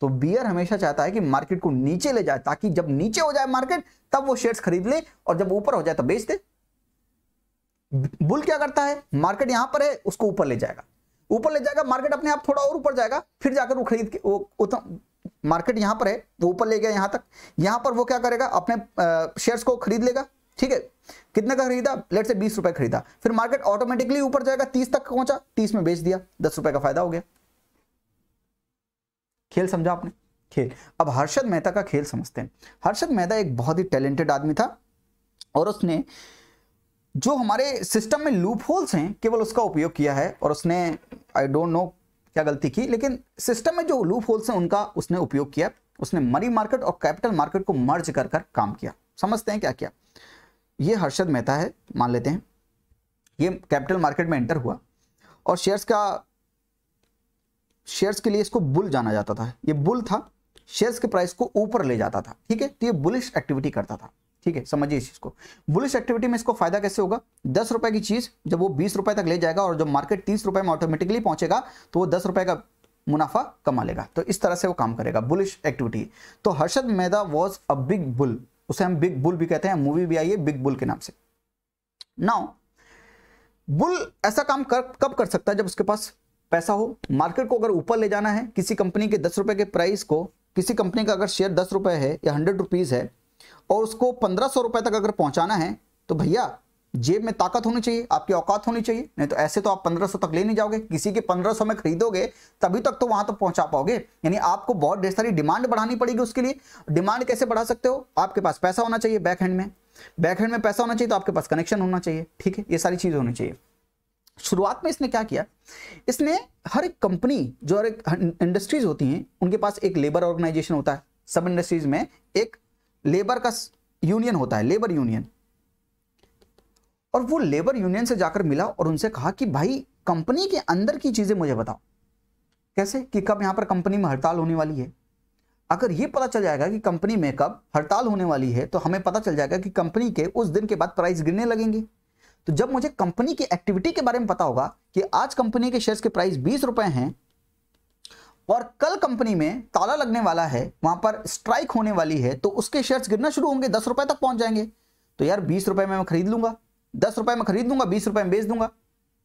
तो बियर हमेशा चाहता है कि मार्केट को नीचे ले जाए ताकि जब नीचे हो जाए मार्केट तब वो शेयर्स खरीद ले और जब ऊपर हो जाए तो बेच दे। बुल क्या करता है, मार्केट यहां पर है उसको ऊपर ले जाएगा, ऊपर ले जाएगा, मार्केट अपने आप थोड़ा और ऊपर जाएगा, फिर जाकर वो खरीद के मार्केट यहां पर है वो ऊपर ले गया यहां तक, यहां पर वो क्या करेगा, अपने शेयर्स को खरीद लेगा, ठीक है। कितने का खरीदा, लेट से 20 रुपए खरीदा, फिर मार्केट ऑटोमेटिकली ऊपर जाएगा, 30 तक पहुंचा, 30 में बेच दिया, 10 रुपए का फायदा हो गया। खेल समझा आपने, खेल। अब हर्षद मेहता का खेल समझते हैं। हर्षद मेहता एक बहुत ही टैलेंटेड आदमी था और उसने जो हमारे सिस्टम में लूप होल्स हैं केवल उसका उपयोग किया है, और उसने आई डोंट नो क्या गलती की, लेकिन सिस्टम में जो लूप होल्स हैं उनका उसने उपयोग किया। उसने मनी मार्केट और कैपिटल मार्केट को मर्ज कर कर काम किया। समझते हैं क्या किया। ये हर्षद मेहता है, मान लेते हैं ये कैपिटल मार्केट में एंटर हुआ और शेयर्स के लिए इसको बुल जाना जाता था। ये बुल था, शेयर्स के प्राइस को ऊपर ले जाता था, ठीक है। तो ये बुलिश एक्टिविटी करता था, ठीक है, समझिए इस चीज को। बुलिश एक्टिविटी में इसको फायदा कैसे होगा, 10 रुपए की चीज जब वो 20 रुपए तक ले जाएगा और जब मार्केट 30 रुपए में ऑटोमेटिकली पहुंचेगा तो वो 10 रुपए का मुनाफा कमा लेगा। तो इस तरह से वो काम करेगा, बुलिश एक्टिविटी। तो Harshad Mehta was a big bull, उसे हम बिग बुल भी कहते हैं, मूवी भी आई है बिग बुल के नाम से। नाउ बुल ऐसा काम कब कर सकता है, जब उसके पास पैसा हो। मार्केट को अगर ऊपर ले जाना है, किसी कंपनी के 10 रुपए के प्राइस को, किसी कंपनी का अगर शेयर 10 रुपए है या 100 रुपीज है और उसको 1500 रुपए तक अगर पहुंचाना है, तो भैया जेब में ताकत होनी चाहिए, आपकी औकात होनी चाहिए। नहीं तो ऐसे तो आप 1500 तक ले नहीं जाओगे, किसी के 1500 में खरीदोगे तभी तक तो वहां तक पहुंचा पाओगे। यानी आपको बहुत ढेर सारी डिमांड बढ़ानी पड़ेगी उसके लिए। डिमांड कैसे बढ़ा सकते हो, आपके पास पैसा होना चाहिए बैक हैंड में, बैक हैंड में पैसा होना चाहिए तो आपके पास कनेक्शन होना चाहिए, ठीक है, ये सारी चीज होनी चाहिए। शुरुआत में इसने क्या किया, इसने हर एक कंपनी, जो हर एक इंडस्ट्रीज होती हैं, उनके पास एक लेबर ऑर्गेनाइजेशन होता है। सब इंडस्ट्रीज में एक लेबर का यूनियन होता है, लेबर यूनियन। और वो लेबर यूनियन से जाकर मिला और उनसे कहा कि भाई कंपनी के अंदर की चीजें मुझे बताओ, कैसे कि कब यहां पर कंपनी में हड़ताल होने वाली है। अगर ये पता चल जाएगा कि कंपनी में कब हड़ताल होने वाली है, तो हमें पता चल जाएगा कि कंपनी के उस दिन के बाद प्राइस गिरने लगेंगे। तो जब मुझे कंपनी की एक्टिविटी के बारे में पता होगा कि आज कंपनी के शेयर्स के प्राइस 20 रुपए हैं और कल कंपनी में ताला लगने वाला है, वहां पर स्ट्राइक होने वाली है, तो उसके शेयर्स गिरना शुरू होंगे, 10 रुपए तक पहुंच जाएंगे। तो यार 20 रुपए में मैं खरीद लूंगा, 10 रुपए में खरीद लूंगा, 20 रुपए में बेच दूंगा,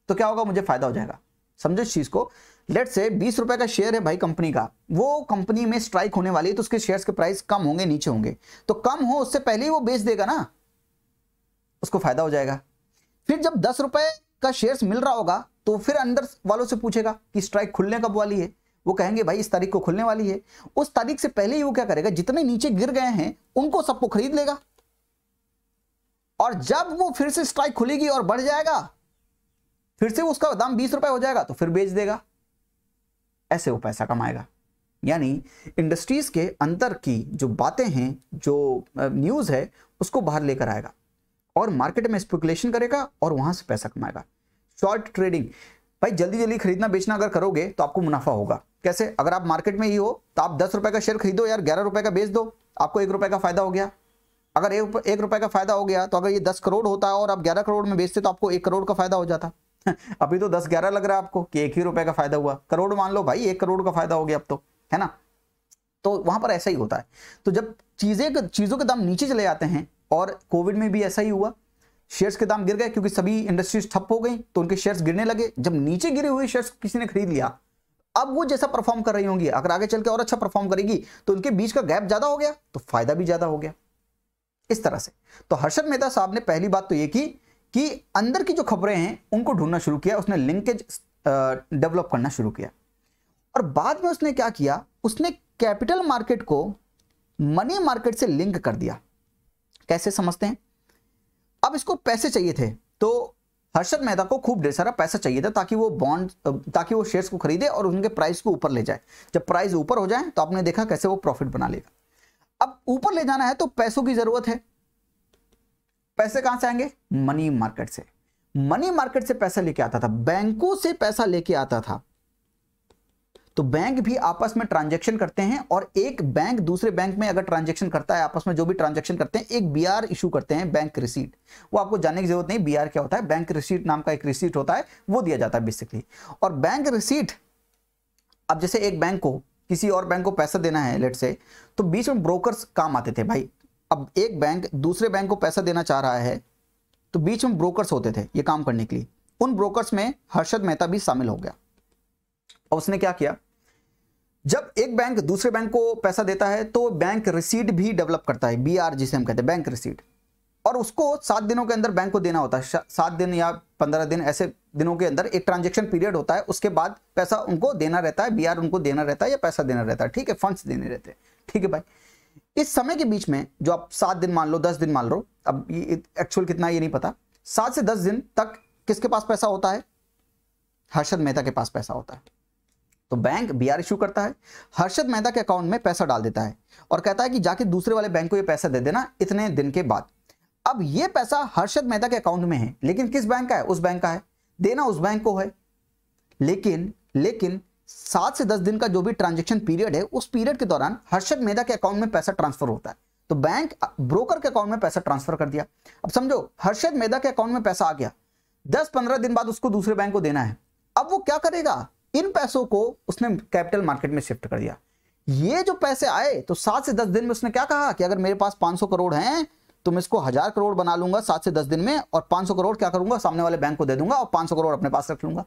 तो क्या होगा, मुझे फायदा हो जाएगा। समझो इस चीज को। लेट से 20 रुपए का शेयर है भाई कंपनी का, वो कंपनी में स्ट्राइक होने वाली है तो उसके शेयर्स के प्राइस कम होंगे, नीचे होंगे। तो कम हो उससे पहले ही वो बेच देगा ना, उसको फायदा हो जाएगा। फिर जब 10 रुपए का शेयर्स मिल रहा होगा तो फिर अंदर वालों से पूछेगा कि स्ट्राइक खुलने कब वाली है। वो कहेंगे भाई इस तारीख को खुलने वाली है। उस तारीख से पहले ही वो क्या करेगा, जितने नीचे गिर गए हैं उनको सबको खरीद लेगा। और जब वो फिर से स्ट्राइक खुलेगी और बढ़ जाएगा, फिर से उसका दाम 20 रुपए हो जाएगा तो फिर बेच देगा। ऐसे वो पैसा कमाएगा। यानी इंडस्ट्रीज के अंदर की जो बातें हैं, जो न्यूज है, उसको बाहर लेकर आएगा और मार्केट में स्पेकुलेशन करेगा और वहां से पैसा कमाएगा। शॉर्ट ट्रेडिंग, भाई जल्दी जल्दी खरीदना बेचना अगर करोगे तो आपको मुनाफा होगा। कैसे, अगर आप मार्केट में ही हो तो आप 10 रुपए का शेयर खरीदो यार, 11 रुपए का बेच दो, आपको 1 रुपए का फायदा हो गया। अगर 1 रुपए का फायदा हो गया तो अगर ये 10 करोड़ होता है और आप 11 करोड़ में बेचते तो आपको 1 करोड़ का फायदा हो जाता। अभी तो 10-11 लग रहा है आपको कि 1 ही रुपए का फायदा हुआ, करोड़ मान लो भाई, 1 करोड़ का फायदा हो गया अब तो, है ना। तो वहां पर ऐसा ही होता है। तो जब चीजों के दाम नीचे चले जाते हैं, और कोविड में भी ऐसा ही हुआ, शेयर्स के दाम गिर गए क्योंकि सभी इंडस्ट्रीज ठप हो गई तो उनके शेयर्स गिरने लगे। जब नीचे गिरे हुए शेयर्स किसी ने खरीद लिया, अब वो जैसा परफॉर्म कर रही होंगी, अगर आगे चल के और अच्छा परफॉर्म करेगी तो उनके बीच का गैप ज्यादा हो गया तो फायदा भी ज्यादा हो गया, इस तरह से। तो हर्षद मेहता साहब ने पहली बात तो ये की कि अंदर की जो खबरें हैं उनको ढूंढना शुरू किया, उसने लिंकेज डेवलप करना शुरू किया। और बाद में उसने क्या किया, उसने कैपिटल मार्केट को मनी मार्केट से लिंक कर दिया। कैसे समझते हैं। अब इसको पैसे चाहिए थे, तो हर्षद मेहता को खूब ढेर सारा पैसा चाहिए था ताकि वो शेयर्स को खरीदे और उनके प्राइस को ऊपर ले जाए। जब प्राइस ऊपर हो जाए तो आपने देखा कैसे वो प्रॉफिट बना लेगा। अब ऊपर ले जाना है तो पैसों की जरूरत है। पैसे कहां से आएंगे, मनी मार्केट से। मनी मार्केट से पैसा लेके आता था, बैंकों से पैसा लेके आता था। तो बैंक भी आपस में ट्रांजैक्शन करते हैं, और एक बैंक दूसरे बैंक में अगर ट्रांजैक्शन करता है, आपस में जो भी ट्रांजैक्शन करते हैं, एक बीआर इशू करते हैं, बैंक रिसीट। वो आपको जानने की जरूरत नहीं बीआर क्या होता है, बैंक रिसीट नाम का एक रिसीट होता है, वो दिया जाता है बेसिकली। और बैंक रिसीट, अब जैसे एक बैंक को किसी और बैंक को पैसा देना है लेट से, तो बीच में ब्रोकर्स काम आते थे भाई। अब एक बैंक दूसरे बैंक को पैसा देना चाह रहा है तो बीच में ब्रोकर्स होते थे ये काम करने के लिए। उन ब्रोकर्स में हर्षद मेहता भी शामिल हो गया। और उसने क्या किया, जब एक बैंक दूसरे बैंक को पैसा देता है तो बैंक रिसीट भी डेवलप करता है, बीआर जिसे हम कहते हैं, बैंक रिसीट। और उसको 7 दिनों के अंदर बैंक को देना होता है, 7 दिन या 15 दिन, ऐसे दिनों के अंदर एक ट्रांजेक्शन पीरियड होता है। उसके बाद पैसा उनको देना रहता है, बीआर उनको देना रहता है या पैसा देना रहता है, ठीक है, फंड्स देने रहते हैं, ठीक है भाई। इस समय के बीच में जो आप 7 दिन मान लो, 10 दिन मान लो, अब एक्चुअल कितना ये नहीं पता, 7 से 10 दिन तक किसके पास पैसा होता है, हर्षद मेहता के पास पैसा होता है। तो बैंक बीआर इशू करता है, हर्षद मेहता के अकाउंट में पैसा डाल देता है और कहता है कि जाके दूसरे वाले बैंक को ये पैसा दे देना इतने दिन के बाद। अब ये पैसा हर्षद मेहता के अकाउंट में है, लेकिन किस बैंक का है, उस बैंक का है, देना उस बैंक को है। लेकिन 7 से 10 दिन का जो भी ट्रांजैक्शन पीरियड है, उस पीरियड के दौरान हर्षद मेहता के अकाउंट में पैसा ट्रांसफर होता है। तो बैंक ब्रोकर के अकाउंट में पैसा ट्रांसफर कर दिया। अब समझो हर्षद मेहता के अकाउंट में पैसा आ गया, 10-15 दिन बाद उसको दूसरे बैंक को देना है। अब वो क्या करेगा, इन पैसों को उसने कैपिटल मार्केट में शिफ्ट कर दिया। ये जो पैसे आए तो 7 से 10 दिन में उसने क्या कहा कि अगर मेरे पास 500 करोड़ हैं तो मैं इसको 1000 करोड़ बना लूंगा 7 से 10 दिन में, और 500 करोड़ क्या करूंगा, सामने वाले बैंक को दे दूंगा और 500 करोड़ अपने पास रख लूंगा।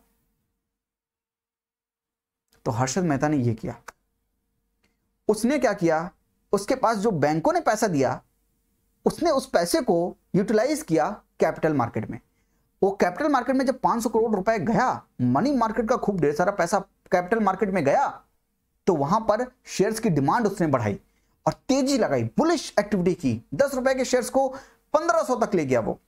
तो हर्षद मेहता ने ये किया। उसने क्या किया, उसके पास जो बैंकों ने पैसा दिया उसने उस पैसे को यूटिलाइज किया कैपिटल मार्केट में। वो कैपिटल मार्केट में जब 500 करोड़ रुपए गया, मनी मार्केट का खूब ढेर सारा पैसा कैपिटल मार्केट में गया, तो वहां पर शेयर्स की डिमांड उसने बढ़ाई और तेजी लगाई, बुलिश एक्टिविटी की। 10 रुपए के शेयर्स को 1500 तक ले गया वो।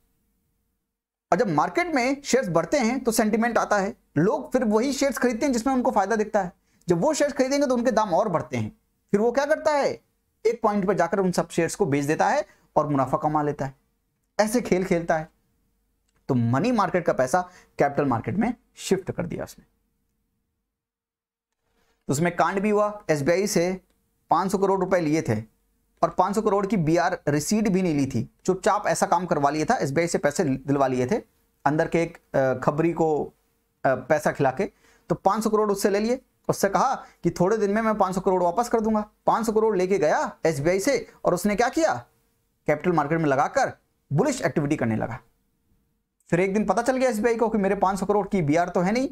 और जब मार्केट में शेयर्स बढ़ते हैं तो सेंटीमेंट आता है, लोग फिर वही शेयर्स खरीदते हैं जिसमें उनको फायदा दिखता है। जब वो शेयर्स खरीदेंगे तो उनके दाम और बढ़ते हैं। फिर वो क्या करता है, एक पॉइंट पर जाकर उन सब शेयर्स को बेच देता है और मुनाफा कमा लेता है। ऐसे खेल खेलता है। तो मनी मार्केट का पैसा कैपिटल मार्केट में शिफ्ट कर दिया उसने। तो उसमें कांड भी हुआ, एसबीआई से 500 करोड़ रुपए लिए थे और 500 करोड़ की बीआर रिसीट भी नहीं ली थी, चुपचाप ऐसा काम करवा लिया था, एसबीआई से पैसे दिलवा लिए थे अंदर के एक खबरी को पैसा खिला के। तो 500 करोड़ उससे ले लिए, उससे कहा कि थोड़े दिन में मैं 500 करोड़ वापस कर दूंगा। 500 करोड़ लेके गया एसबीआई से और उसने क्या किया, कैपिटल मार्केट में लगाकर बुलिश एक्टिविटी करने लगा। फिर एक दिन पता चल गया एसबीआई को कि मेरे 500 करोड़ की बीआर तो है नहीं।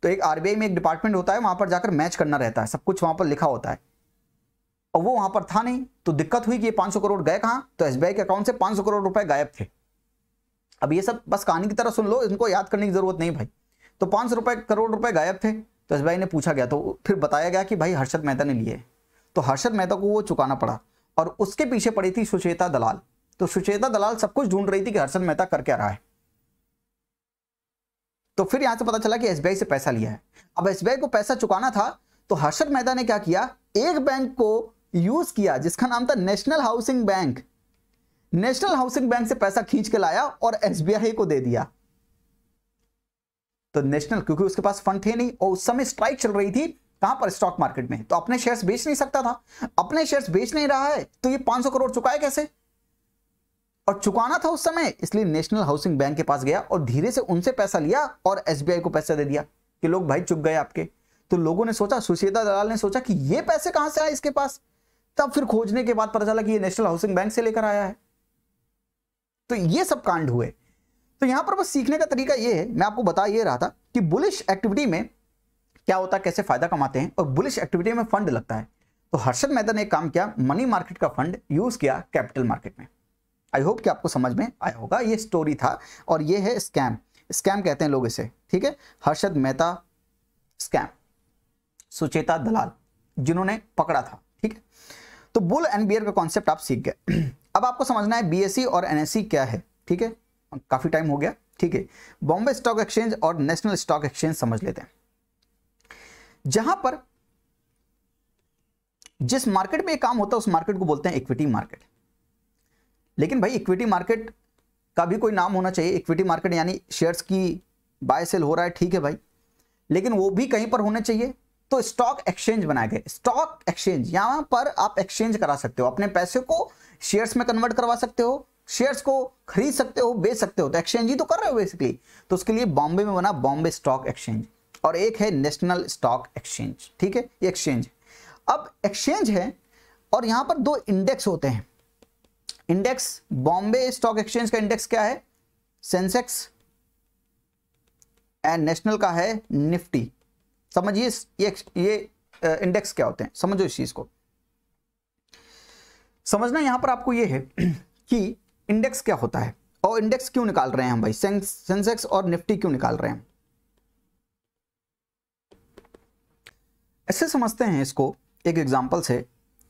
तो एक आरबीआई में एक डिपार्टमेंट होता है, वहां पर जाकर मैच करना रहता है, सब कुछ वहां पर लिखा होता है, और वो वहां पर था नहीं। तो दिक्कत हुई कि ये 500 करोड़ गए कहां, तो एसबीआई के अकाउंट से 500 करोड़ रुपए गायब थे। अब ये सब बस कहानी की तरह सुन लो, इनको याद करने की जरूरत नहीं भाई। तो 500 करोड़ रुपए गायब थे, तो एसबीआई ने पूछा गया, तो फिर बताया गया कि भाई हर्षद मेहता ने लिए। तो हर्षद मेहता को वो चुकाना पड़ा और उसके पीछे पड़ी थी सुचेता दलाल। तो सुचेता दलाल सब कुछ ढूंढ रही थी कि हर्षद मेहता कर क्या रहा है। तो फिर यहां से पता चला कि एसबीआई से पैसा लिया है। अब एसबीआई को पैसा चुकाना था, तो हर्षद मेहता ने क्या किया, एक बैंक को यूज किया जिसका नाम था national housing bank. National housing bank से पैसा खींच के लाया और एसबीआई को दे दिया। तो नेशनल, क्योंकि उसके पास फंड थे नहीं और उस समय स्ट्राइक चल रही थी कहां पर, स्टॉक मार्केट में, तो अपने शेयर्स बेच नहीं सकता था। अपने शेयर्स बेच नहीं रहा है तो ये 500 करोड़ चुकाए कैसे, और चुकाना था उस समय, इसलिए नेशनल हाउसिंग बैंक के पास गया और धीरे से उनसे पैसा लिया और एसबीआई को पैसा दे दिया कि लोग भाई चुक गए आपके। तो लोगों ने सोचा, सुचेता दलाल ने सोचा कि ये पैसे कहां से आए इसके पास। तब फिर खोजने के बाद पता चला कि ये नेशनल हाउसिंग बैंक से लेकर आया है। तो ये सब कांड हुए। तो यहां पर बस सीखने का तरीका ये है, मैं आपको बता ये रहा था कि बुलिश एक्टिविटी में क्या होता है, कैसे फायदा कमाते हैं, और बुलिश एक्टिविटी में फंड लगता है। तो हर्षद मेहता ने एक काम किया, मनी मार्केट का फंड यूज किया कैपिटल मार्केट में। आई होप कि आपको समझ में आया होगा। ये स्टोरी था और ये है स्कैम। स्कैम कहते हैं लोग इसे, ठीक है। हर्षद मेहता स्कैम, सुचेता दलाल जिन्होंने पकड़ा था, ठीक है। तो बुल एंड बियर का कॉन्सेप्ट आप सीख गए। अब आपको समझना है बीएसई और एनएसई क्या है, ठीक है। काफी टाइम हो गया, ठीक है। बॉम्बे स्टॉक एक्सचेंज और नेशनल स्टॉक एक्सचेंज समझ लेते हैं। जहां पर जिस मार्केट में काम होता है उस मार्केट को बोलते हैं इक्विटी मार्केट। लेकिन भाई इक्विटी मार्केट का भी कोई नाम होना चाहिए। इक्विटी मार्केट यानी शेयर्स की बाय सेल हो रहा है, ठीक है भाई, लेकिन वो भी कहीं पर होने चाहिए। तो स्टॉक एक्सचेंज बनाए गए। स्टॉक एक्सचेंज, यहां पर आप एक्सचेंज करा सकते हो, अपने पैसे को शेयर्स में कन्वर्ट करवा सकते हो, शेयर्स को खरीद सकते हो, बेच सकते हो। तो एक्सचेंज ही तो कर रहे हो बेसिकली। तो उसके लिए बॉम्बे में बना बॉम्बे स्टॉक एक्सचेंज, और एक है नेशनल स्टॉक एक्सचेंज, ठीक है। ये एक्सचेंज, अब एक्सचेंज है और यहां पर दो इंडेक्स होते हैं। इंडेक्स, बॉम्बे स्टॉक एक्सचेंज का इंडेक्स क्या है, सेंसेक्स, एंड नेशनल का है निफ्टी। समझिए ये इंडेक्स क्या होते हैं, समझो इस चीज को। समझना यहां पर आपको ये है कि इंडेक्स क्या होता है और इंडेक्स क्यों निकाल रहे हैं हम भाई, सेंसेक्स और निफ्टी क्यों निकाल रहे हैं। ऐसे समझते हैं इसको एक एग्जांपल से,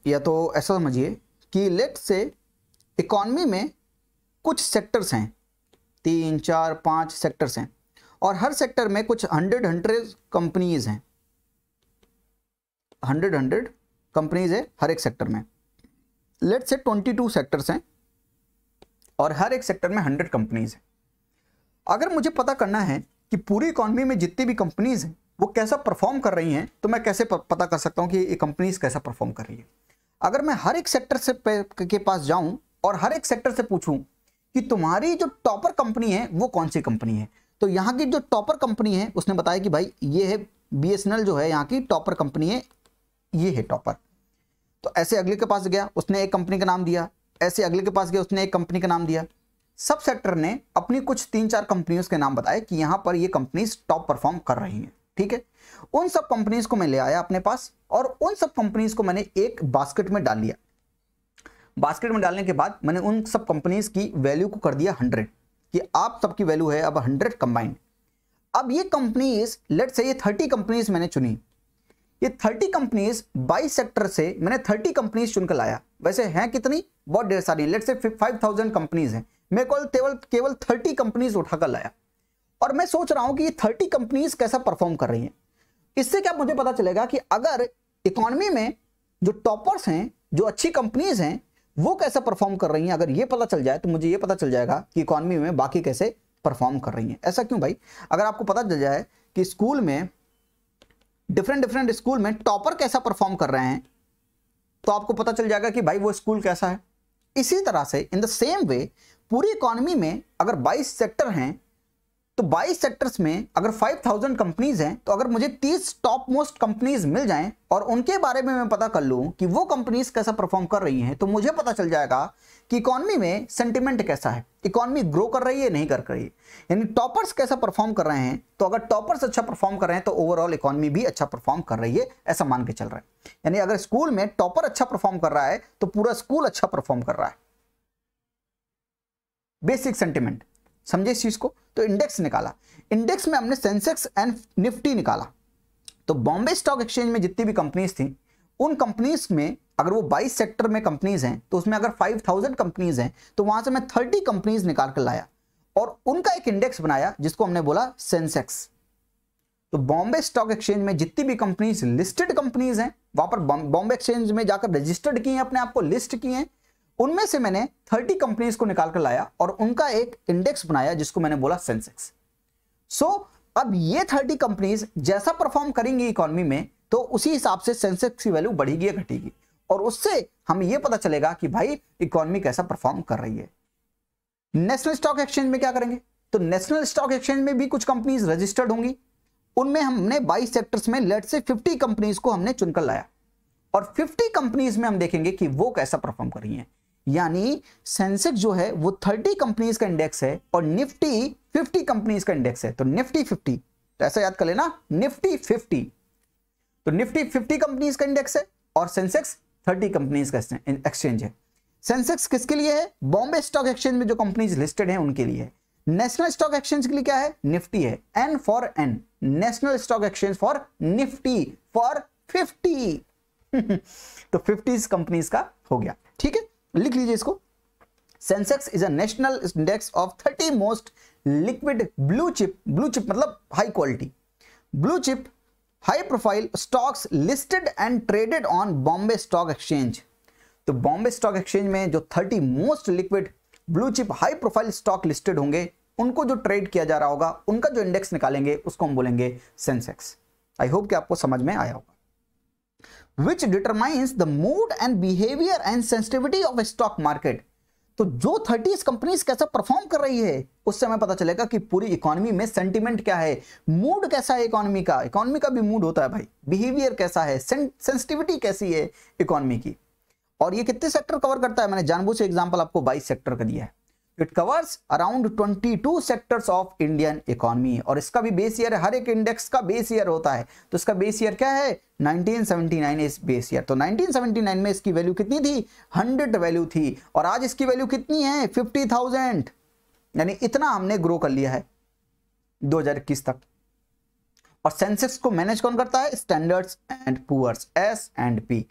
या तो ऐसा समझिए कि लेट से इकॉनमी में कुछ सेक्टर्स हैं, 3, 4, 5 सेक्टर्स हैं, और हर सेक्टर में कुछ 100 कंपनीज हैं। 100 कंपनीज है हर एक सेक्टर में। लेट से 22 सेक्टर्स हैं और हर एक सेक्टर में 100 कंपनीज हैं। अगर मुझे पता करना है कि पूरी इकॉनमी में जितनी भी कंपनीज हैं वो कैसा परफॉर्म कर रही हैं, तो मैं कैसे पता कर सकता हूं कि ये कंपनीज कैसा परफॉर्म कर रही है। अगर मैं हर एक सेक्टर से के पास जाऊं और हर एक सेक्टर से पूछूं कि तुम्हारी जो टॉपर कंपनी है वो कौन सी कंपनी है, तो यहाँ की जो टॉपर कंपनी है उसने बताया कि भाई ये है BSNL, जो है यहाँ की टॉपर कंपनी है, ये है टॉपर। तो ऐसे अगले के पास गया, उसने एक कंपनी का नाम दिया, ऐसे अगले के पास गया, उसने एक कंपनी का नाम दिया। सब सेक्टर ने अपनी कुछ 3-4 कंपनियों के नाम बताए कि यहाँ पर ये कंपनीज टॉप परफॉर्म कर रही हैं। ठीक है, उन सब कंपनीज को मैं ले आया अपने पास और उन सब कंपनीज को मैंने एक बास्केट में डाल लिया। बास्केट में डालने के बाद मैंने उन सब कंपनीज की वैल्यू को कर दिया 100 कि आप सबकी वैल्यू है अब 100 कंबाइंड। अब ये कंपनीज, लेट्स से ये 30 कंपनीज मैंने चुनी, ये 30 कंपनीज 22 सेक्टर से मैंने 30 कंपनीज चुनकर लाया। वैसे हैं कितनी, बहुत ढेर सारी, लेट्स से 5000 कंपनीज हैं, मैं केवल 30 कंपनीज उठाकर लाया और मैं सोच रहा हूं कि ये 30 कंपनीज कैसा परफॉर्म कर रही हैं। इससे क्या मुझे पता चलेगा कि अगर इकोनॉमी में जो टॉपर्स हैं, जो अच्छी कंपनीज हैं, वो कैसा परफॉर्म कर रही हैं। अगर ये पता चल जाए तो मुझे ये पता चल जाएगा कि इकोनॉमी में बाकी कैसे परफॉर्म कर रही हैं। ऐसा क्यों भाई, अगर आपको पता चल जाए कि स्कूल में डिफरेंट स्कूल में टॉपर कैसा परफॉर्म कर रहे हैं तो आपको पता चल जाएगा कि भाई वो स्कूल कैसा है। इसी तरह से इन द सेम वे पूरी इकोनॉमी में अगर 22 सेक्टर हैं तो 22 सेक्टर्स में अगर 5000 कंपनीज हैं तो अगर मुझे 30 टॉप मोस्ट कंपनीज मिल जाएं और उनके बारे में मैं पता कर लूं कि वो कंपनीज कैसा परफॉर्म कर रही हैं, तो मुझे पता चल जाएगा कि इकोनॉमी में सेंटिमेंट कैसा है, इकोनॉमी ग्रो कर रही है नहीं कर रही है, यानी टॉपर्स कैसा परफॉर्म कर रहे हैं। तो अगर टॉपर्स अच्छा परफॉर्म कर रहे हैं तो ओवरऑल इकोनॉमी भी अच्छा परफॉर्म कर रही है, ऐसा मान के चल रहा है। यानी अगर स्कूल में टॉपर अच्छा परफॉर्म कर रहा है तो पूरा स्कूल अच्छा परफॉर्म कर रहा है। बेसिक सेंटिमेंट समझे इस चीज को। तो इंडेक्स निकाला, इंडेक्स में हमने सेंसेक्स एंड निफ्टी निकाला। तो बॉम्बे स्टॉक एक्सचेंज में जितनी भी कंपनीज थी उन कंपनीज में अगर वो 22 सेक्टर में कंपनीज हैं तो उसमें अगर 5000 कंपनीज हैं तो वहां से मैं 30 कंपनीज निकाल कर लाया और उनका एक इंडेक्स बनाया जिसको हमने बोला सेंसेक्स। तो बॉम्बे स्टॉक एक्सचेंज में जितनी भी कंपनीज लिस्टेड कंपनीज हैं, वहां पर बॉम्बे एक्सचेंज में जाकर रजिस्टर्ड की हैं, अपने आप को लिस्ट की हैं, उनमें से मैंने 30 कंपनीज को निकाल कर लाया और उनका एक इंडेक्स बनाया जिसको मैंने बोला सेंसेक्स। सो अब ये 30 कंपनीज जैसा परफॉर्म करेंगी इकोनॉमी में तो उसी हिसाब से सेंसेक्स की वैल्यू बढ़ेगी या घटेगी और उससे हमें यह पता चलेगा कि भाई इकोनॉमी कैसा परफॉर्म कर रही है। नेशनल स्टॉक एक्सचेंज में क्या करेंगे, तो नेशनल स्टॉक एक्सचेंज में भी कुछ कंपनीज रजिस्टर्ड होंगी, उनमें हमने 22 सेक्टर्स में लेट से 50 कंपनीज को हमने चुनकर लाया और 50 कंपनीज में हम देखेंगे कि वो कैसा परफॉर्म कर रही हैं। यानी सेंसेक्स जो है वो 30 कंपनीज का इंडेक्स है और निफ्टी 50 कंपनीज का इंडेक्स है। तो निफ्टी 50, तो ऐसा याद कर लेना, निफ्टी 50, तो निफ्टी 50 कंपनीज का इंडेक्स है और सेंसेक्स 30 कंपनीज का एक्सचेंज है। सेंसेक्स किसके लिए है, बॉम्बे स्टॉक एक्सचेंज में जो कंपनीज लिस्टेड हैं उनके लिए है। नेशनल स्टॉक एक्सचेंज के लिए क्या है, निफ्टी है, N for N, national stock exchange for Nifty for 50 तो 50 कंपनीज का हो गया। ठीक है, लिख लीजिए इसको। Sensex is a national index of 30 most liquid blue chip मतलब high quality, blue chip high profile stocks listed and traded on Bombay stock exchange. तो बॉम्बे स्टॉक एक्सचेंज में जो 30 most liquid blue chip high profile stock listed होंगे उनको जो trade किया जा रहा होगा उनका जो इंडेक्स निकालेंगे उसको हम बोलेंगे सेंसेक्स। आई होप कि आपको समझ में आया होगा। Which determines the mood and behavior and sensitivity of a stock market। तो जो 30 कंपनीज कैसा परफॉर्म कर रही है उससे हमें पता चलेगा कि पूरी इकोनॉमी में सेंटिमेंट क्या है, मूड कैसा है इकोनॉमी का भी मूड होता है भाई, बिहेवियर कैसा है, सेंसिटिविटी कैसी है इकोनॉमी की। और ये कितने सेक्टर कवर करता है, मैंने जानबूझ से एग्जांपल आपको 22 सेक्टर का दिया है। It covers around 22 sectors of Indian economy और इसका भी बेस ईयर है, हर एक इंडेक्स का बेस ईयर होता है। तो इसका बेस ईयर क्या है, 1979 इस बेस ईयर। तो 1979 में इसकी वैल्यू कितनी थी, 100 वैल्यू थी और आज इसकी वैल्यू कितनी है, 50,000। यानी इतना हमने ग्रो कर लिया है 2021 तक। और सेंसेक्स को मैनेज कौन करता है, स्टैंडर्ड्स एंड पुअर्स, S&P।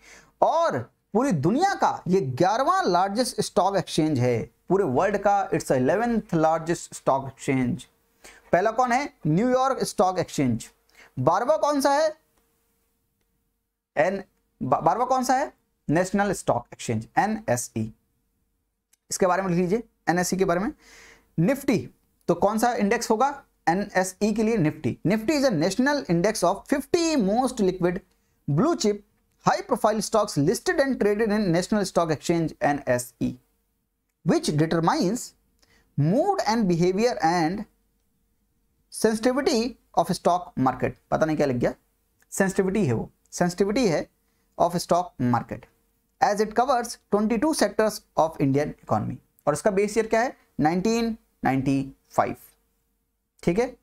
और पूरी दुनिया का ये 11वां लार्जेस्ट स्टॉक एक्सचेंज है पूरे वर्ल्ड का। It's 11th largest stock exchange. पहला कौन है, न्यूयॉर्क स्टॉक एक्सचेंज। 12वां कौन सा है, 12वां कौन सा है, नेशनल स्टॉक एक्सचेंज, NSE। इसके बारे में लिख लीजिए, NSE के बारे में। निफ्टी तो कौन सा इंडेक्स होगा, NSE के लिए Nifty. Nifty is a national index of 50 most liquid blue chip high profile stocks listed and traded in National Stock Exchange NSE, which determines mood and behavior and sensitivity of stock market. पता नहीं क्या लग गया, sensitivity है वो, sensitivity है of stock market as it covers 22 sectors of Indian economy. और उसका बेस ईयर क्या है 1995. ठीक है,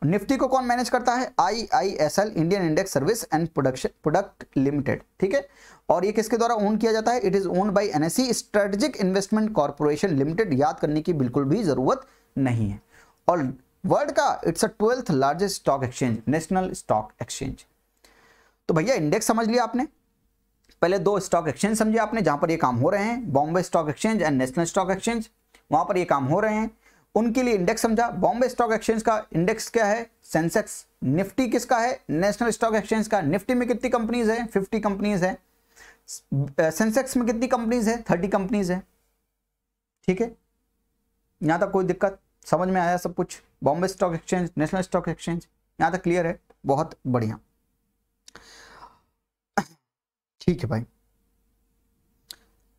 निफ्टी को कौन मैनेज करता है IISL, Indian index service and product limited. ठीक है, और ये किसके द्वारा ओन किया जाता है, it is owned by NSE strategic investment corporation limited. याद करने की बिल्कुल भी जरूरत नहीं है. और वर्ल्ड का it's a 12th largest stock exchange, national stock exchange. तो भैया इंडेक्स समझ लिया आपने, पहले दो स्टॉक एक्सचेंज समझे आपने जहां पर ये काम हो रहे हैं, Bombay stock exchange and national stock exchange, वहां पर ये काम हो रहे हैं, उनके लिए इंडेक्स समझा. बॉम्बे स्टॉक एक्सचेंज का इंडेक्स क्या है सेंसेक्स. निफ्टी किसका है नेशनल स्टॉक एक्सचेंज का. निफ्टी में कितनी कंपनीज है 50 कंपनीज है. सेंसेक्स में कितनी कंपनीज है 30 कंपनीज है. ठीक है, यहां तक कोई दिक्कत, समझ में आया सब कुछ. Bombay stock exchange, national stock exchange, यहां तक क्लियर है, बहुत बढ़िया. ठीक है भाई,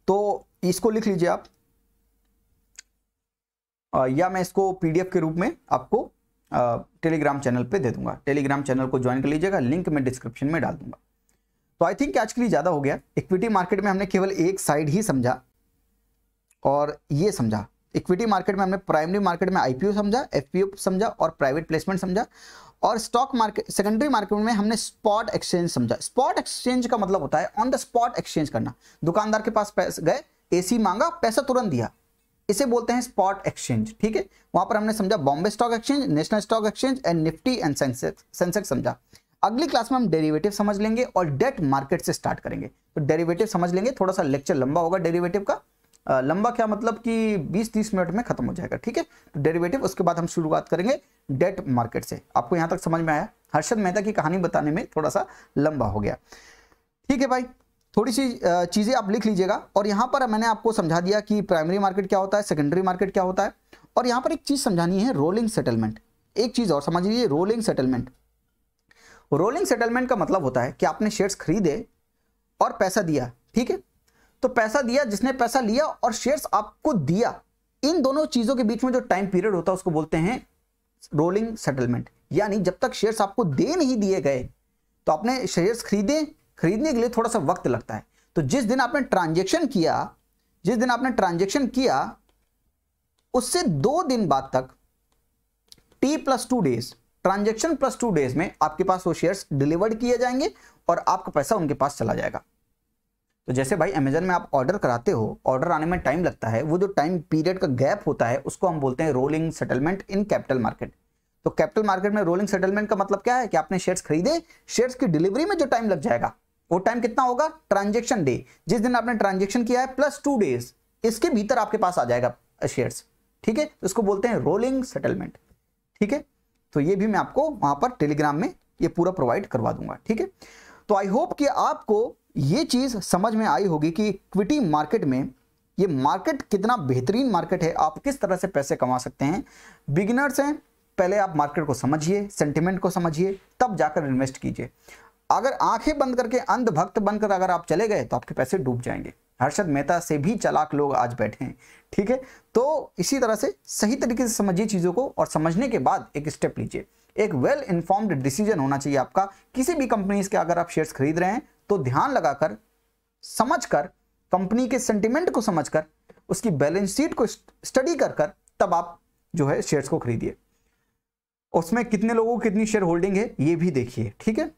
तो इसको लिख लीजिए आप, या मैं इसको PDF के रूप में आपको टेलीग्राम चैनल पे दे दूंगा. टेलीग्राम चैनल को ज्वाइन कर लीजिएगा, लिंक मैं डिस्क्रिप्शन में डाल दूंगा. तो आई थिंक आज के लिए ज़्यादा हो गया. इक्विटी मार्केट में हमने केवल एक साइड ही समझा और ये समझा. इक्विटी मार्केट में हमने प्राइमरी मार्केट में IPO समझा, FPO समझा और प्राइवेट प्लेसमेंट समझा. और स्टॉक मार्केट सेकेंडरी मार्केट में हमने स्पॉट एक्सचेंज समझा. स्पॉट एक्सचेंज का मतलब होता है ऑन द स्पॉट एक्सचेंज करना. दुकानदार के पास पैसे गए, AC मांगा, पैसा तुरंत दिया, इसे बोलते हैं स्पॉट एक्सचेंज. ठीक है, वहां पर हमने समझा Bombay stock exchange, national stock exchange and Nifty and Sensex समझा. अगली क्लास में हम डेरिवेटिव समझ लेंगे और डेट मार्केट से स्टार्ट करेंगे. तो डेरिवेटिव समझ लेंगे, थोड़ा सा लेक्चर लंबा होगा डेरिवेटिव का. लंबा क्या मतलब कि 20-30 मिनट में खत्म हो जाएगा. ठीक है, तो डेरिवेटिव, उसके बाद हम शुरुआत करेंगे डेट मार्केट से. आपको यहां तक समझ में आया. हर्षद मेहता की कहानी बताने में थोड़ा सा लंबा हो गया. ठीक है भाई, थोड़ी सी चीजें आप लिख लीजिएगा. और यहां पर मैंने आपको समझा दिया कि प्राइमरी मार्केट क्या होता है, सेकेंडरी मार्केट क्या होता है. और यहां पर एक चीज समझानी है, रोलिंग सेटलमेंट. एक चीज और समझ लीजिए, रोलिंग सेटलमेंट. रोलिंग सेटलमेंट का मतलब होता है कि आपने शेयर्स खरीदे और पैसा दिया. ठीक है, तो पैसा दिया, जिसने पैसा लिया और शेयर्स आपको दिया, इन दोनों चीजों के बीच में जो टाइम पीरियड होता है उसको बोलते हैं रोलिंग सेटलमेंट. यानी जब तक शेयर्स आपको दे नहीं दिए गए, तो आपने शेयर्स खरीदने के लिए थोड़ा सा वक्त लगता है. तो जिस दिन आपने ट्रांजेक्शन किया उससे 2 दिन बाद तक, T+2 days, transaction plus 2 days में आपके पास वो शेयर्स डिलीवर्ड किए जाएंगे और आपका पैसा उनके पास चला जाएगा. तो जैसे भाई अमेजन में आप ऑर्डर कराते हो, ऑर्डर आने में टाइम लगता है, वो जो टाइम पीरियड का गैप होता है उसको हम बोलते हैं rolling settlement in capital market. तो कैपिटल मार्केट में रोलिंग सेटलमेंट का मतलब क्या है कि आपने शेयर्स खरीदे, शेयर्स की डिलीवरी में जो टाइम लग जाएगा वो टाइम कितना होगा, ट्रांजेक्शन डे, जिस दिन आपने ट्रांजेक्शन किया है प्लस 2 डेज, इसके भीतर आपके पास आ जाएगा शेयर्स. ठीक है, इसको बोलते हैं रोलिंग सेटलमेंट. ठीक है, तो ये भी मैं आपको वहां पर टेलीग्राम में ये पूरा प्रोवाइड करवा दूंगा. ठीक है, तो आई होप कि आपको ये चीज समझ में आई होगी कि इक्विटी मार्केट में ये मार्केट कितना बेहतरीन मार्केट है, आप किस तरह से पैसे कमा सकते हैं. बिगिनर्स हैं, पहले आप मार्केट को समझिए, सेंटिमेंट को समझिए, तब जाकर इन्वेस्ट कीजिए. अगर आंखें बंद करके, अंधभक्त बनकर अगर आप चले गए तो आपके पैसे डूब जाएंगे. हर्षद मेहता से भी चालाक लोग आज बैठे हैं. ठीक है, तो इसी तरह से सही तरीके से समझिए चीजों को, और समझने के बाद एक स्टेप लीजिए. एक वेल इन्फॉर्म्ड डिसीजन होना चाहिए आपका. किसी भी कंपनी के अगर आप शेयर्स खरीद रहे हैं तो ध्यान लगाकर, समझकर, कंपनी के सेंटिमेंट को समझकर, उसकी बैलेंस शीट को स्टडी कर तब आप जो है शेयर्स को खरीदिए. उसमें कितने लोगों की कितनी शेयर होल्डिंग है ये भी देखिए. ठीक है,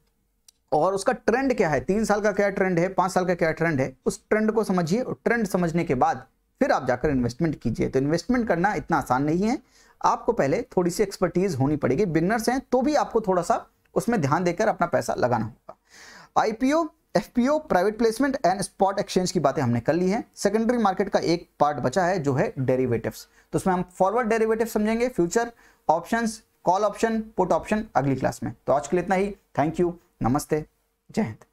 और उसका ट्रेंड क्या है, 3 साल का क्या ट्रेंड है, 5 साल का क्या ट्रेंड है, उस ट्रेंड को समझिए. और ट्रेंड समझने के बाद फिर आप जाकर इन्वेस्टमेंट कीजिए. तो इन्वेस्टमेंट करना इतना आसान नहीं है, आपको पहले थोड़ी सी एक्सपर्टीज होनी पड़ेगी. बिगनर्स हैं तो भी आपको थोड़ा सा उसमें ध्यान देकर अपना पैसा लगाना होगा. IPO, FPO, private placement and spot exchange की बातें हमने कर ली हैं. सेकेंडरी मार्केट का एक पार्ट बचा है जो है डेरिवेटिव्स. तो उसमें हम फॉरवर्ड डेरिवेटिव समझेंगे, future options, call option, put option अगली क्लास में. तो आज के लिए इतना ही. थैंक यू, नमस्ते, जय हिंद.